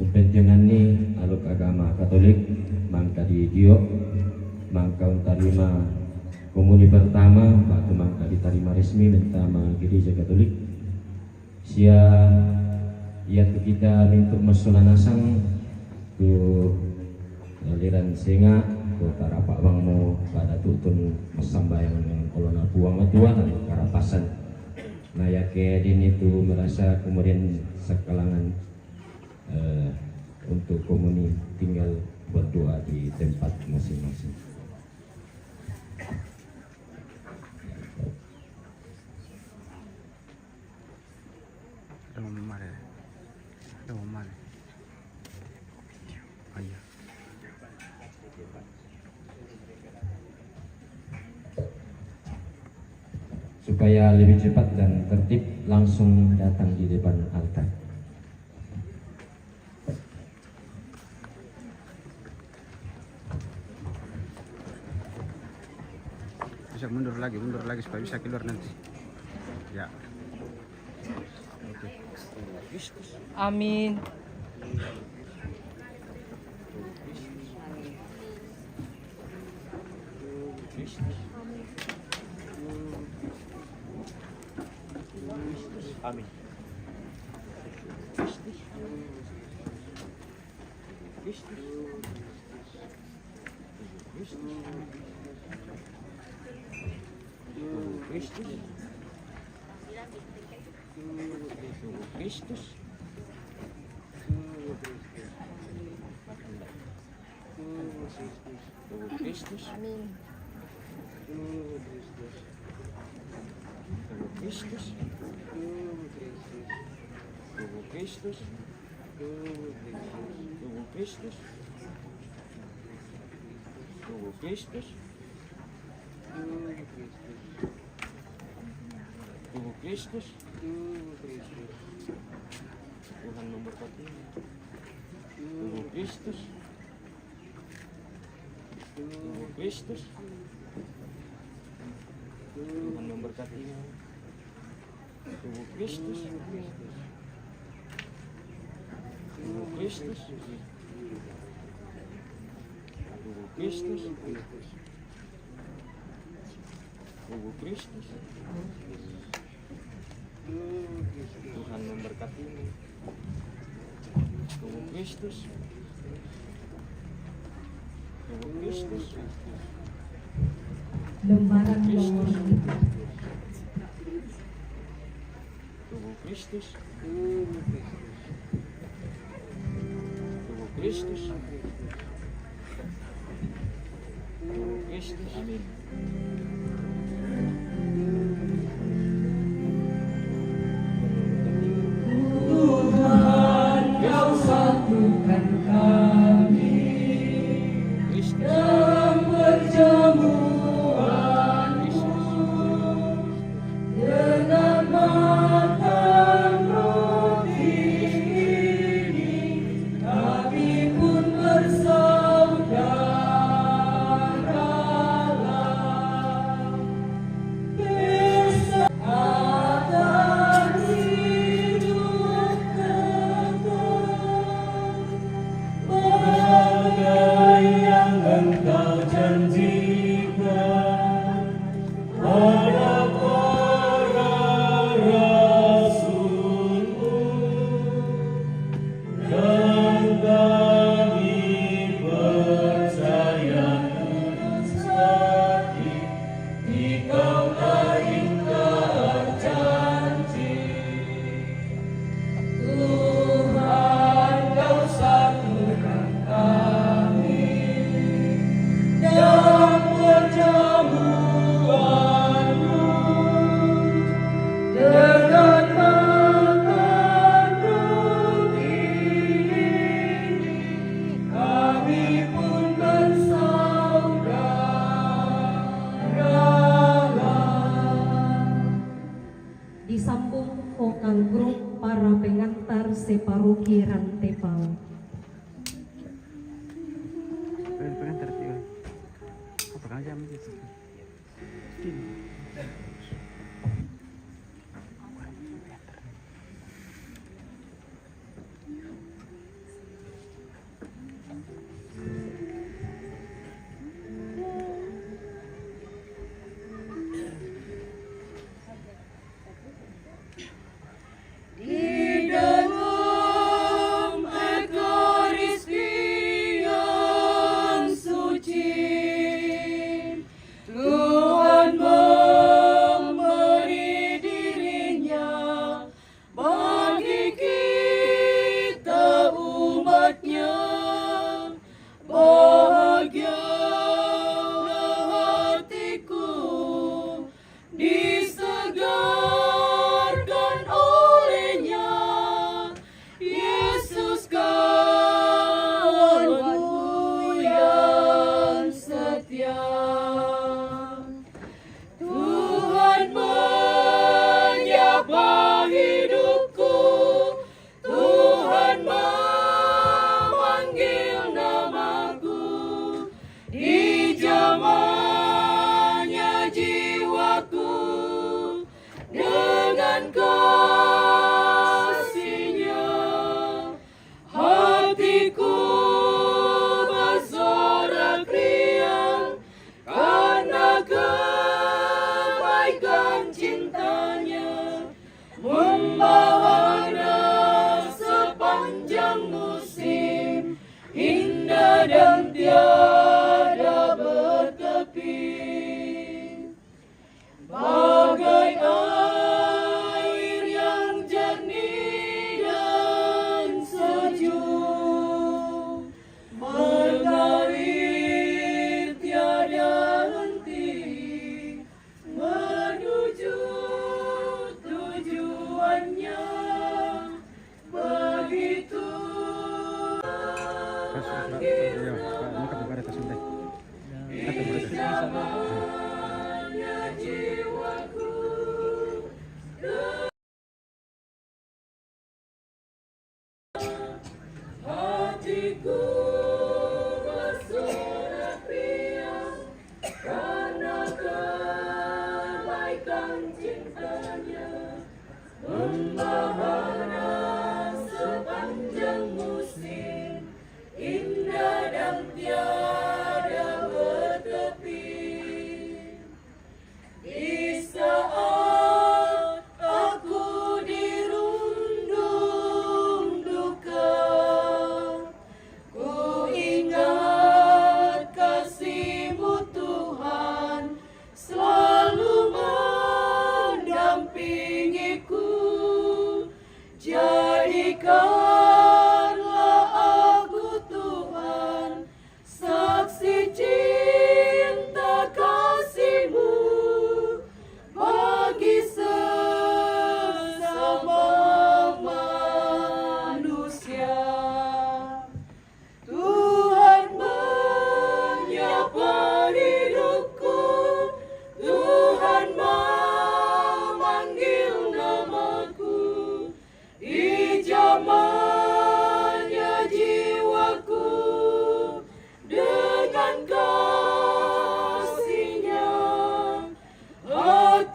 umpenjangan ni aluk agama Katolik mangka di dio mangka untarima komuni pertama batu mangka diterima resmi mentama gereja Katolik sia ia kita untuk masulanasang tu aliran singa tu tarapak bangmo pada tutun masambayang dengan kolona puang tuan dari karapasan nah ya kedin itu merasa kemudian sekalangan untuk komuni tinggal berdoa di tempat masing-masing. Supaya lebih cepat dan tertib langsung datang di depan altar. Bisa mundur lagi supaya bisa keluar nanti. Ya. Oke. Amin. Amin. Tuhan memberkati. Tubuh Kristus. Tubuh Kristus. Tuhan memberkati. Tubuh Kristus. Tubuh Kristus. Tubuh Kristus. Tubuh Kristus. Tuhan memberkatimu. Tubuh Kristus. Tubuh Kristus. Lembaran nomor 5. Tubuh Kristus. Tubuh Kristus. Tubuh Kristus. Amin. Disambung vokal grup para pengantar separuki Rantepal. Pengantar tiga. Apa aja gitu. Tuhan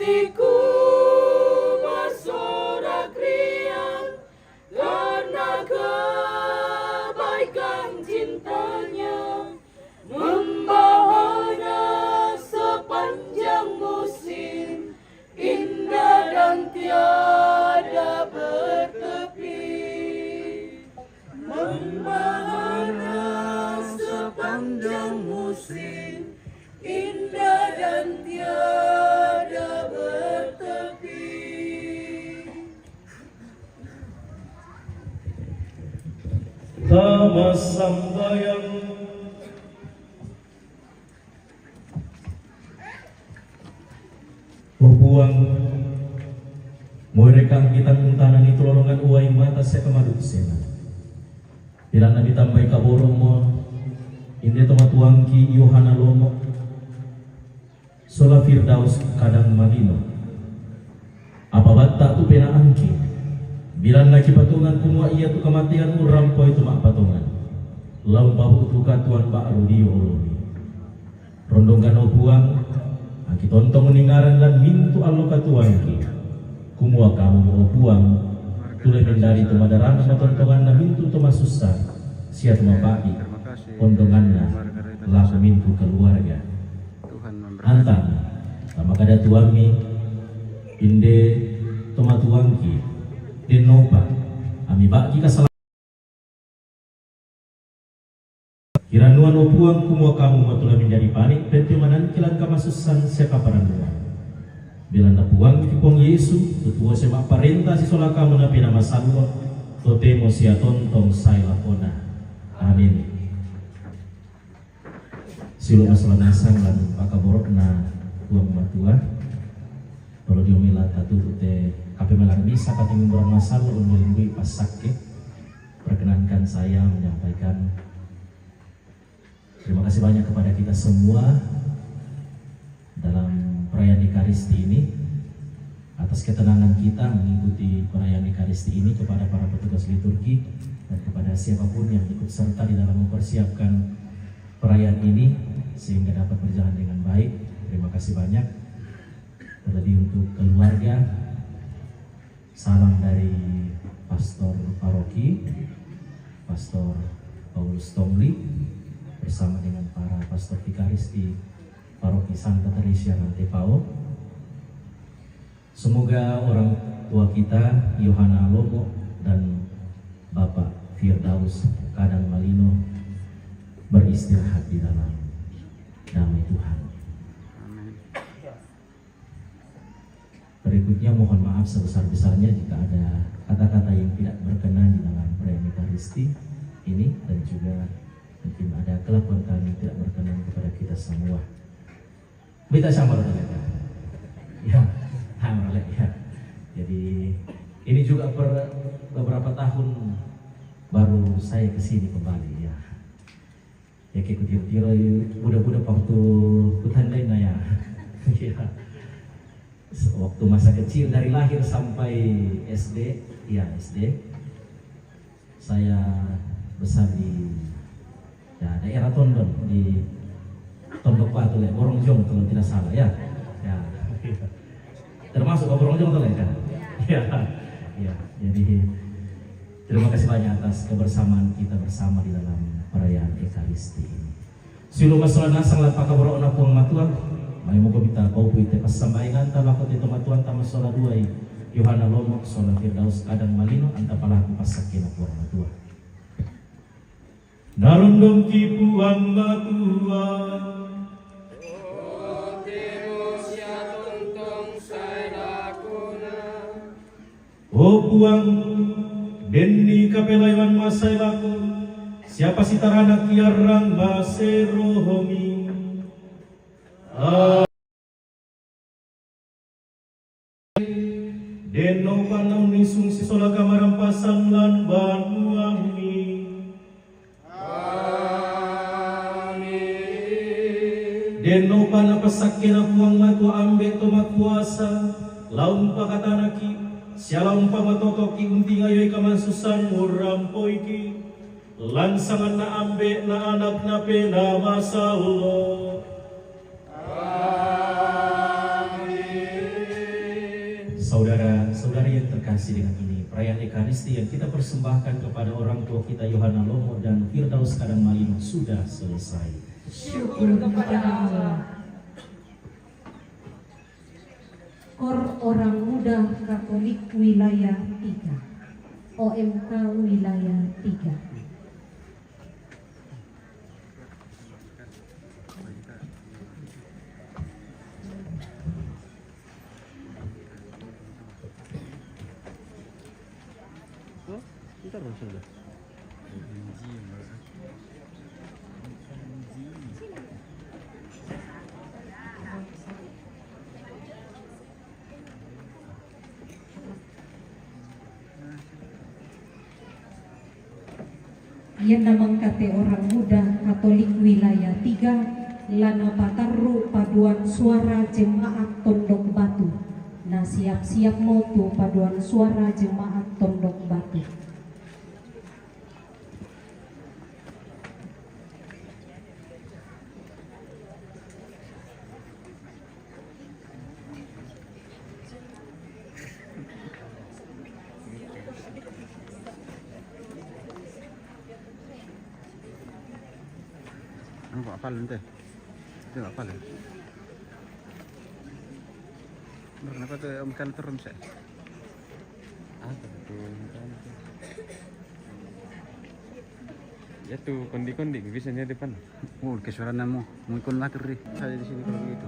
hatiku bersorak riang karena kebaikan cintanya, membawanya sepanjang musim, indah dan tiada bertepi. Membawanya sepanjang musim, indah dan tiada bertepi. Tama sambayang buang murekang kita kuntanan itu lolongan uai mata saya kemaduk sena bila nabi tambai kaboromo inde tomat tuangki Yohana Lomo sola Firdaus kadang magino apa batak tu pena angki bila naki patungan kumua iya tu kematian uram po itu mak patungan lau babu tu katuan bak rudio olomi rondongkan obuang aki tontong meninggaran dan mintu allo katuanki kumua kamu mau buang tulai mendari tumadarana matontongan na mintu tuma susah sia tuma bagi pondonganna laku mintu keluarga antam sama kada tuami inde tuma tuangki denopa ami bagi kasalahan kiranuan opuang kumua kamu matula menjadi panik pentiumanan kilan kamasusan siapa paranduan bila napuang kipong Yesu tutua semak parenta si sola kamu napi nama salwa totemo sia tontong say lapona amin silo masalah nasang lan pakaborok na tuang matua kalau diomila tatu tute kape melang misa kating murang masalah undelingui pasake perkenankan saya menyampaikan terima kasih banyak kepada kita semua dalam perayaan Ekaristi ini atas ketenangan kita mengikuti perayaan Ekaristi ini, kepada para petugas liturgi dan kepada siapapun yang ikut serta di dalam mempersiapkan perayaan ini sehingga dapat berjalan dengan baik. Terima kasih banyak. Terlebih untuk keluarga, salam dari Pastor Paroki Pastor Paulus Tongli bersama dengan para pastor vikaris di Paroki Santa Teresia Rantepao. Semoga orang tua kita Yohana Lomo dan Bapak Firdaus Kadang Malino beristirahat di dalam damai Tuhan. Berikutnya mohon maaf sebesar-besarnya jika ada kata-kata yang tidak berkenan di dalam perayaan Ekaristi ini, dan juga mungkin ada kelakuan kami yang tidak berkenan kepada kita semua. Minta sabar mereka. Ya, ya. Jadi ini juga beberapa tahun baru saya kesini kembali ya. Ya kayak kutiro budak-budak waktu kutandai na ya. Waktu masa kecil dari lahir sampai SD, ya SD. Saya besar di daerah Tondon, di Tondok Batu, Borongjong kalau tidak salah ya. Ya. Termasuk ke Borongjong tuh kan? Ya. Ya. Jadi terima kasih banyak atas kebersamaan kita bersama di dalam perayaan Ekaristi ini. Silu masalah nasang lan pakaboro na puang matuan. May mo ko bita kau puite pasambaingan talakot ito matuan tama sola duay Yohana Lomo sola Firdaus Kadang Malino anta palaku pasakin na puang matuan. Narundong kipuan matua O puang denni kapelaiwan masay laku siapa si taranak yarang baserohomi deno panau nisung si sola kamarampasan lan banuami deno panapasakina puang matu ambe tomat puasa laun pakatanaki sialang pamatotoki unting ayoy kamansusan murampoiki lansangan na ambe na anak na pena masaulo. Amin. Saudara-saudari yang terkasih, dengan ini perayaan Ekaristi yang kita persembahkan kepada orang tua kita Yohana Lomo dan Firdaus Kadang Malino sudah selesai. Syukur kepada Allah. Kor Orang Muda Katolik Wilayah 3, OMK Wilayah 3. Yang namang kate Orang Muda Katolik Wilayah 3 lana patarru paduan suara jemaat Tondok Batu. Nah siap-siap motu paduan suara jemaat Tondok Batu. Ano ba apal nte? Itu apal ya? Kenapa tuh om kan turun sih? Ya tuh kondi-kondi biasanya depan. Oh, kesuaran namu, mau ikut mater deh. Saya di sini kalau begitu.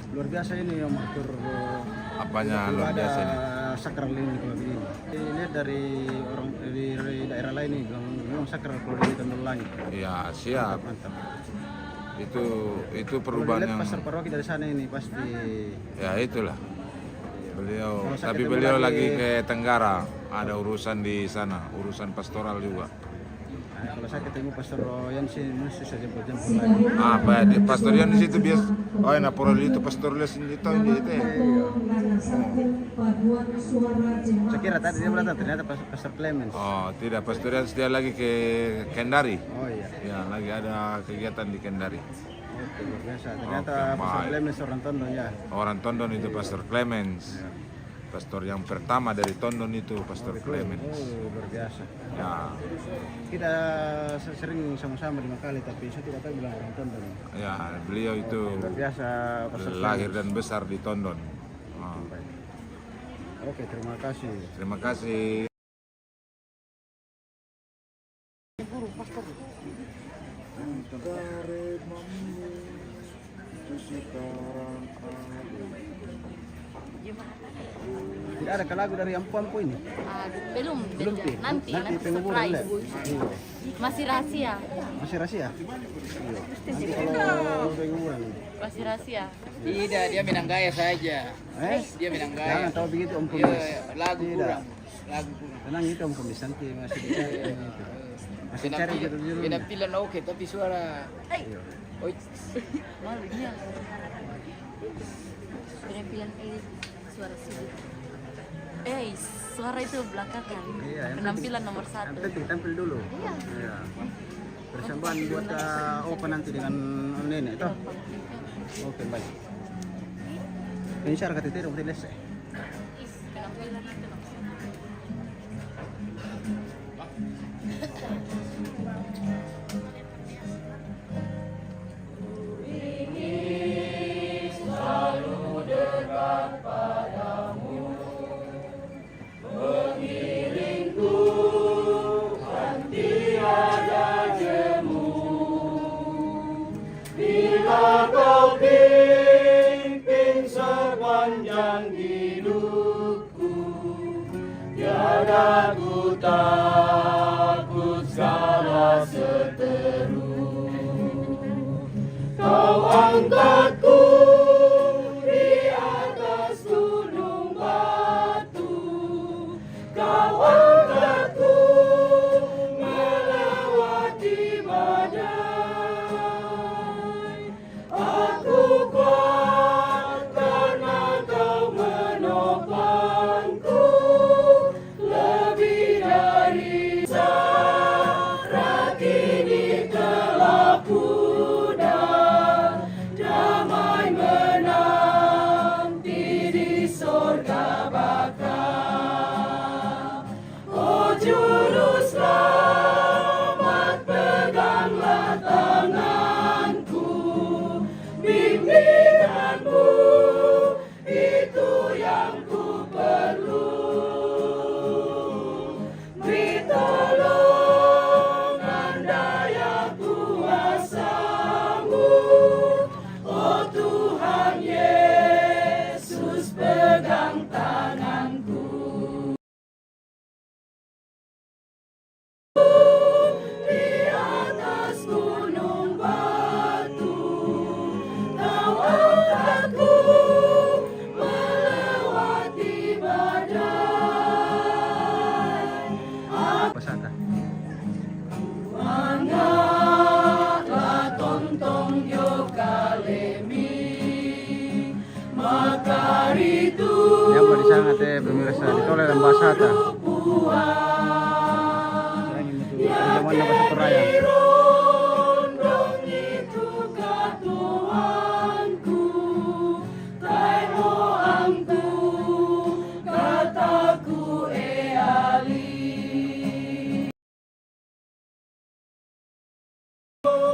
Luar biasa ini yang mengatur Apanya luar biasa ini? Sakral ini kalau begini. Lihat dari orang dari daerah lain nih, memang sakral kalau di Tondok Langit. Iya, siap. Mantap. Itu perubahan yang pasar paroki dari sana ini pasti. Ya itulah. Beliau, Kalau tapi beliau lagi ke Tenggara, ada urusan di sana, urusan pastoral juga. Nah, kalau saya ketemu Pastor Yansi, susah jemput-jemput lagi. Apa di Pastor Yan di situ biasa. Oh, na por itu Pastor Les itu gitu. Saya kira tadi dia berkata ternyata Pastor Clemens. Oh, tidak Pastor Yan dia lagi ke Kendari. Oh iya. Ya, lagi ada kegiatan di Kendari. Oke, luar biasa. Ternyata Oke, Pastor baik. Clemens orang Tondon ya. Orang Tondon itu Pastor Clemens. Pastor yang pertama dari Tondon itu Pastor Clemens. Oh, luar biasa. Ya, Kita sering sama-sama 5 kali, tapi saya tidak tahu bilang orang Tondon. ya beliau itu Luar biasa Pastor lahir Clemens. dan besar di Tondon. Oh, Oke, terima kasih. terima kasih. Tidak ada lagu dari Ampu-Ampu ini? Belum, Pi? nanti penguburan surprise. Masih rahasia. Masih rahasia? Iya. Nanti kalau penguburan. Masih rahasia. Tidak, dia Minanggaya saja. Dia Minanggaya. Jangan tahu begitu Om Iya, Kumis. lagu Tidak. kurang. Lagu kurang. Tenang itu Om Kumis, nanti masih dicari. Masih cari judul-judulnya. Penampilan oke, tapi suara. Iya. Oi, Malunya. Penampilan suara sudut. Suara itu belakangan. Iya, yang Penampilan nomor Yang 1. penting tampil dulu. Iya. Iya. Persembahan buat open nanti dengan nenek itu. Oke, baik. Ini syarat itu tidak boleh selesai. Penampilan itu nomor 1. Sepanjang hidupku tiada ku takut segala seteru. Kau angkatku di atas gunung batu, kau angkatku melewati badai. Aku kuat karena kau menopangku lebih dari saat ini telah pudar, damai menanti di sorga baka. Oh juru selamat, peganglah tanganku, bimbinganmu itu yang ku perlu. Beri tolongan daya kuasamu, oh Tuhan Yesus, pegang tanganku. Di atas gunung batu, kau angkatku melewati badai. Pasata. Angkatlah tontong yokalemi, maka itu Yang mau disangat pemirsa ditolak dan basata. Zaman bahasa Toraya. rondong itu katuanku, taimo angku, kataku eali.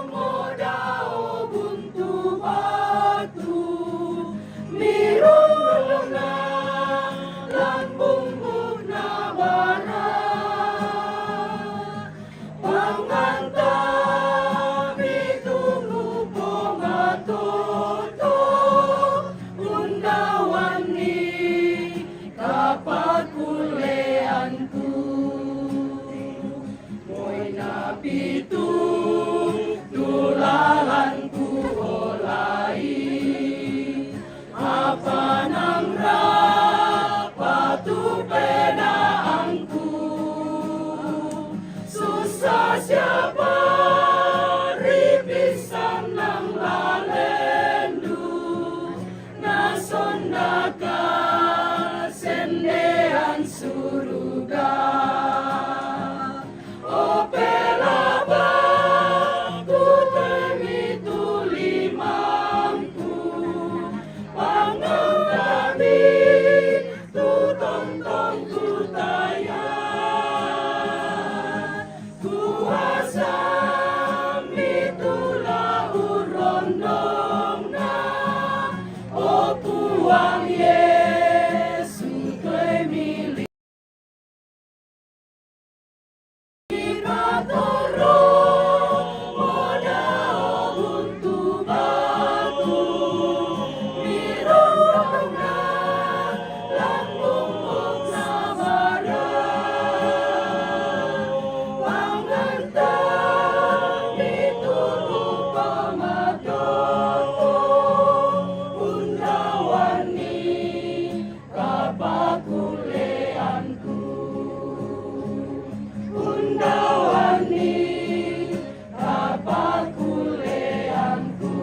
Modao buntu batu, mirung lambung bukna bara, pangantap itunggu pongatoto, undawani kapat kuleanku. Moy napitu tulalanku olai, apa nang rapatu penaangku, susah siapa ripisan nang lalendu nasondaka sendean suruga opelaba ku temi tulimangku pangang kami tu tontong ku taya kuasa mitulah urondongna o Tuang Yesus kue milik Ratoro moda untuk batu mirona lambung sabara panganta mitulung pamadoto undawani kapakuleanku undawani kapakuleanku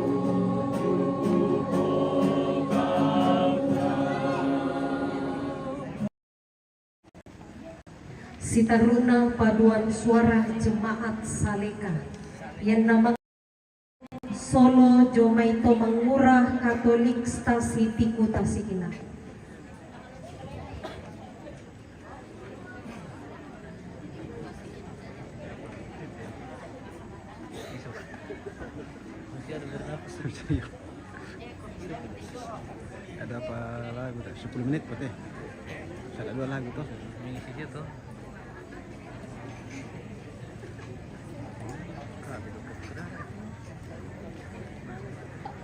Sitaruna paduan suara jemaat Saleka yang nama Solo Jomaito Mangurah Katolik Stasi Tiku Tasikina. Ada apa lagu? 10 menit berarti. Ada 2 lagu tuh. Mengisi tuh.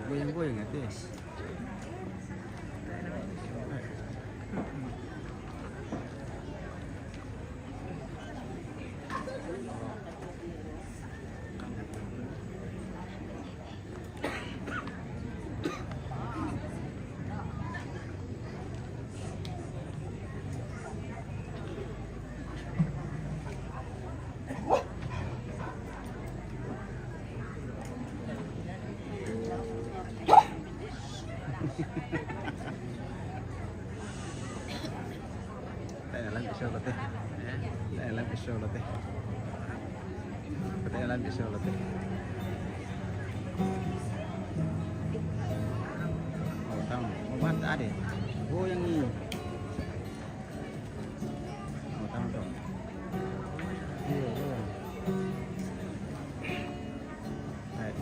Goyang-goyang ya tuh. Pertanyaan bisa letih. Oh, tahu. Mau ada. Oh, yang ini. Oh, tahu dong. Iya. Baik.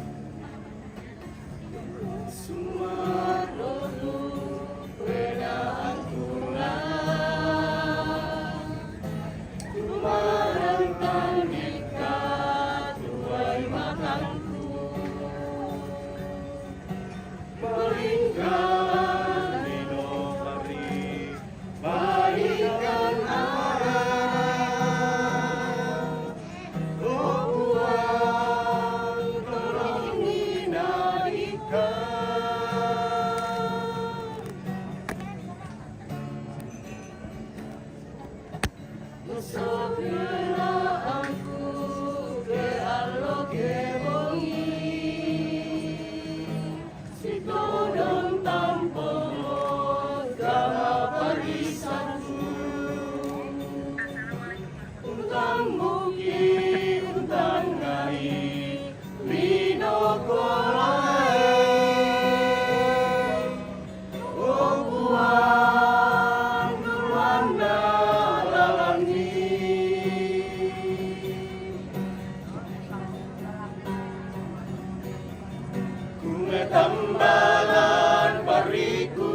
Tambalan bariku,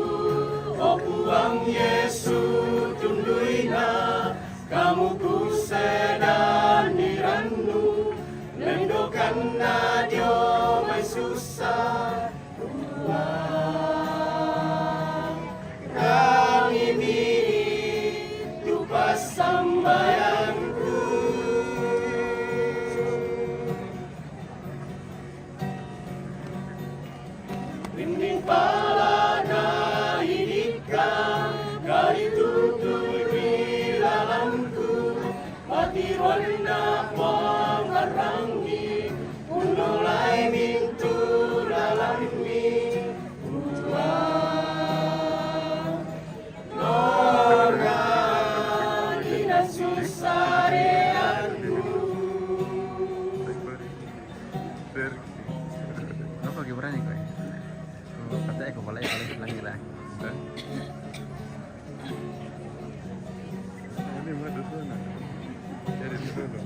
oh Tuang Yesus tunduina, kamu ku sedan dirandu, lendokan nadio mai susah, Tuang kami tu pasambayanku. Bimbing palana hidika, kari tutui bilalanku, mati wana puang Apa gimana nih kau? Kata aku kalau lagi lah. Ini mana sana? Cari di sana.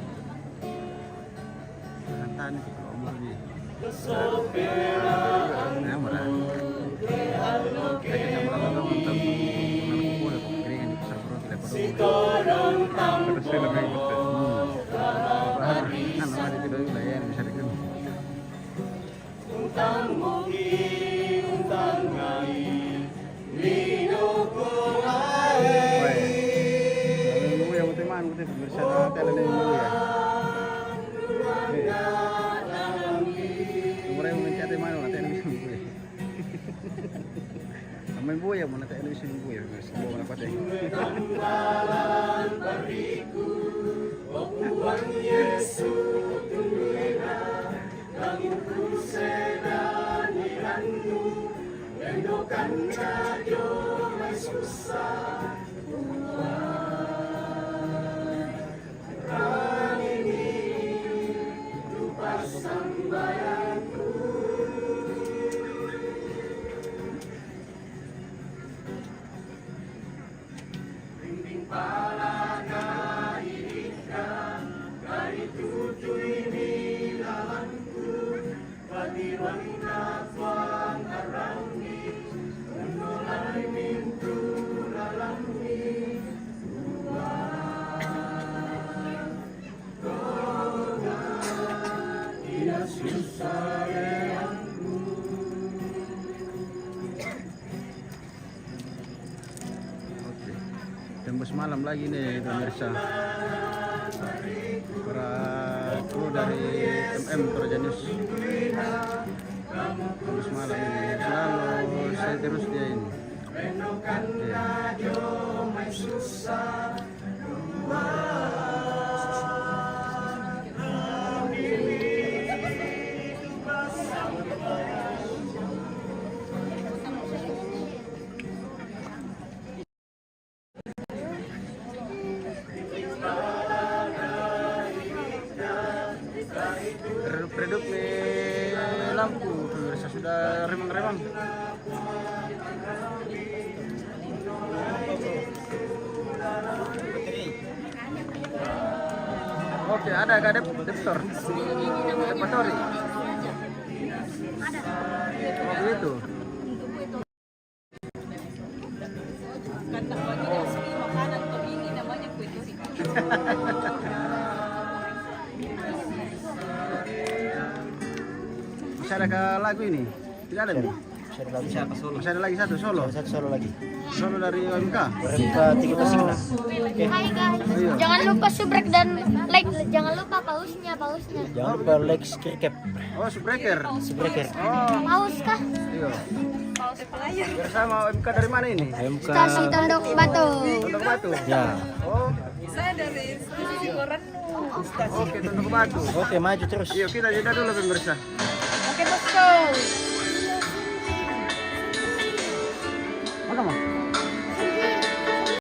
Hantan kalau umur di. Nah, murah. Kita melakukan untuk melakukan keringan di pasar burung tidak perlu. Terus lebih betul. Kan ada tidak juga ya bisa dikirim. Untang mugi, untang ngai, linuku ai. Minggu yang betul mana betul bersama telan minggu ya. Umur yang mencari mana nanti minggu ya. Main buaya mana tak ada minggu ya. Semua mana pada. Bariku, oh Tuhan Yesus tunduklah. Langitku sedaniranmu, endokan rajo susah Tuhan ini rupa sambayanku. Rimbing palaga hidupkan, dari tujuh ini lalanku. Pati-wanita tuang arangi, menolai mintu lalangi. Tuhan, tidak susah leangku. Tembus malam lagi nih pemirsa. Para kru dari MM Torjanius. Tembus malam ini. Selalu saya terus dia ini. Redup nih lampu pemirsa sudah remang-remang. Oke, ada adaptor. Adaptor. Oh, begitu. Masih ada ke lagu ini? Tidak ada nih? Masih ada lagi satu solo? Satu solo lagi. Solo dari OMK? OMK 13 Oke. Hai guys, jangan lupa subrek dan like. Jangan lupa pausnya. Jangan lupa like subscribe. Oh, subreker. Oh, Paus kah? iya. Paus pelayar. Bersama OMK dari mana ini? OMK Stasi Tondok Batu. Tondok Batu? Ya. Oh, Saya dari Stasi Korannu. oke, Tondok Batu. Oke, maju terus. Yuk kita jeda dulu pemirsa. Oke, bosku.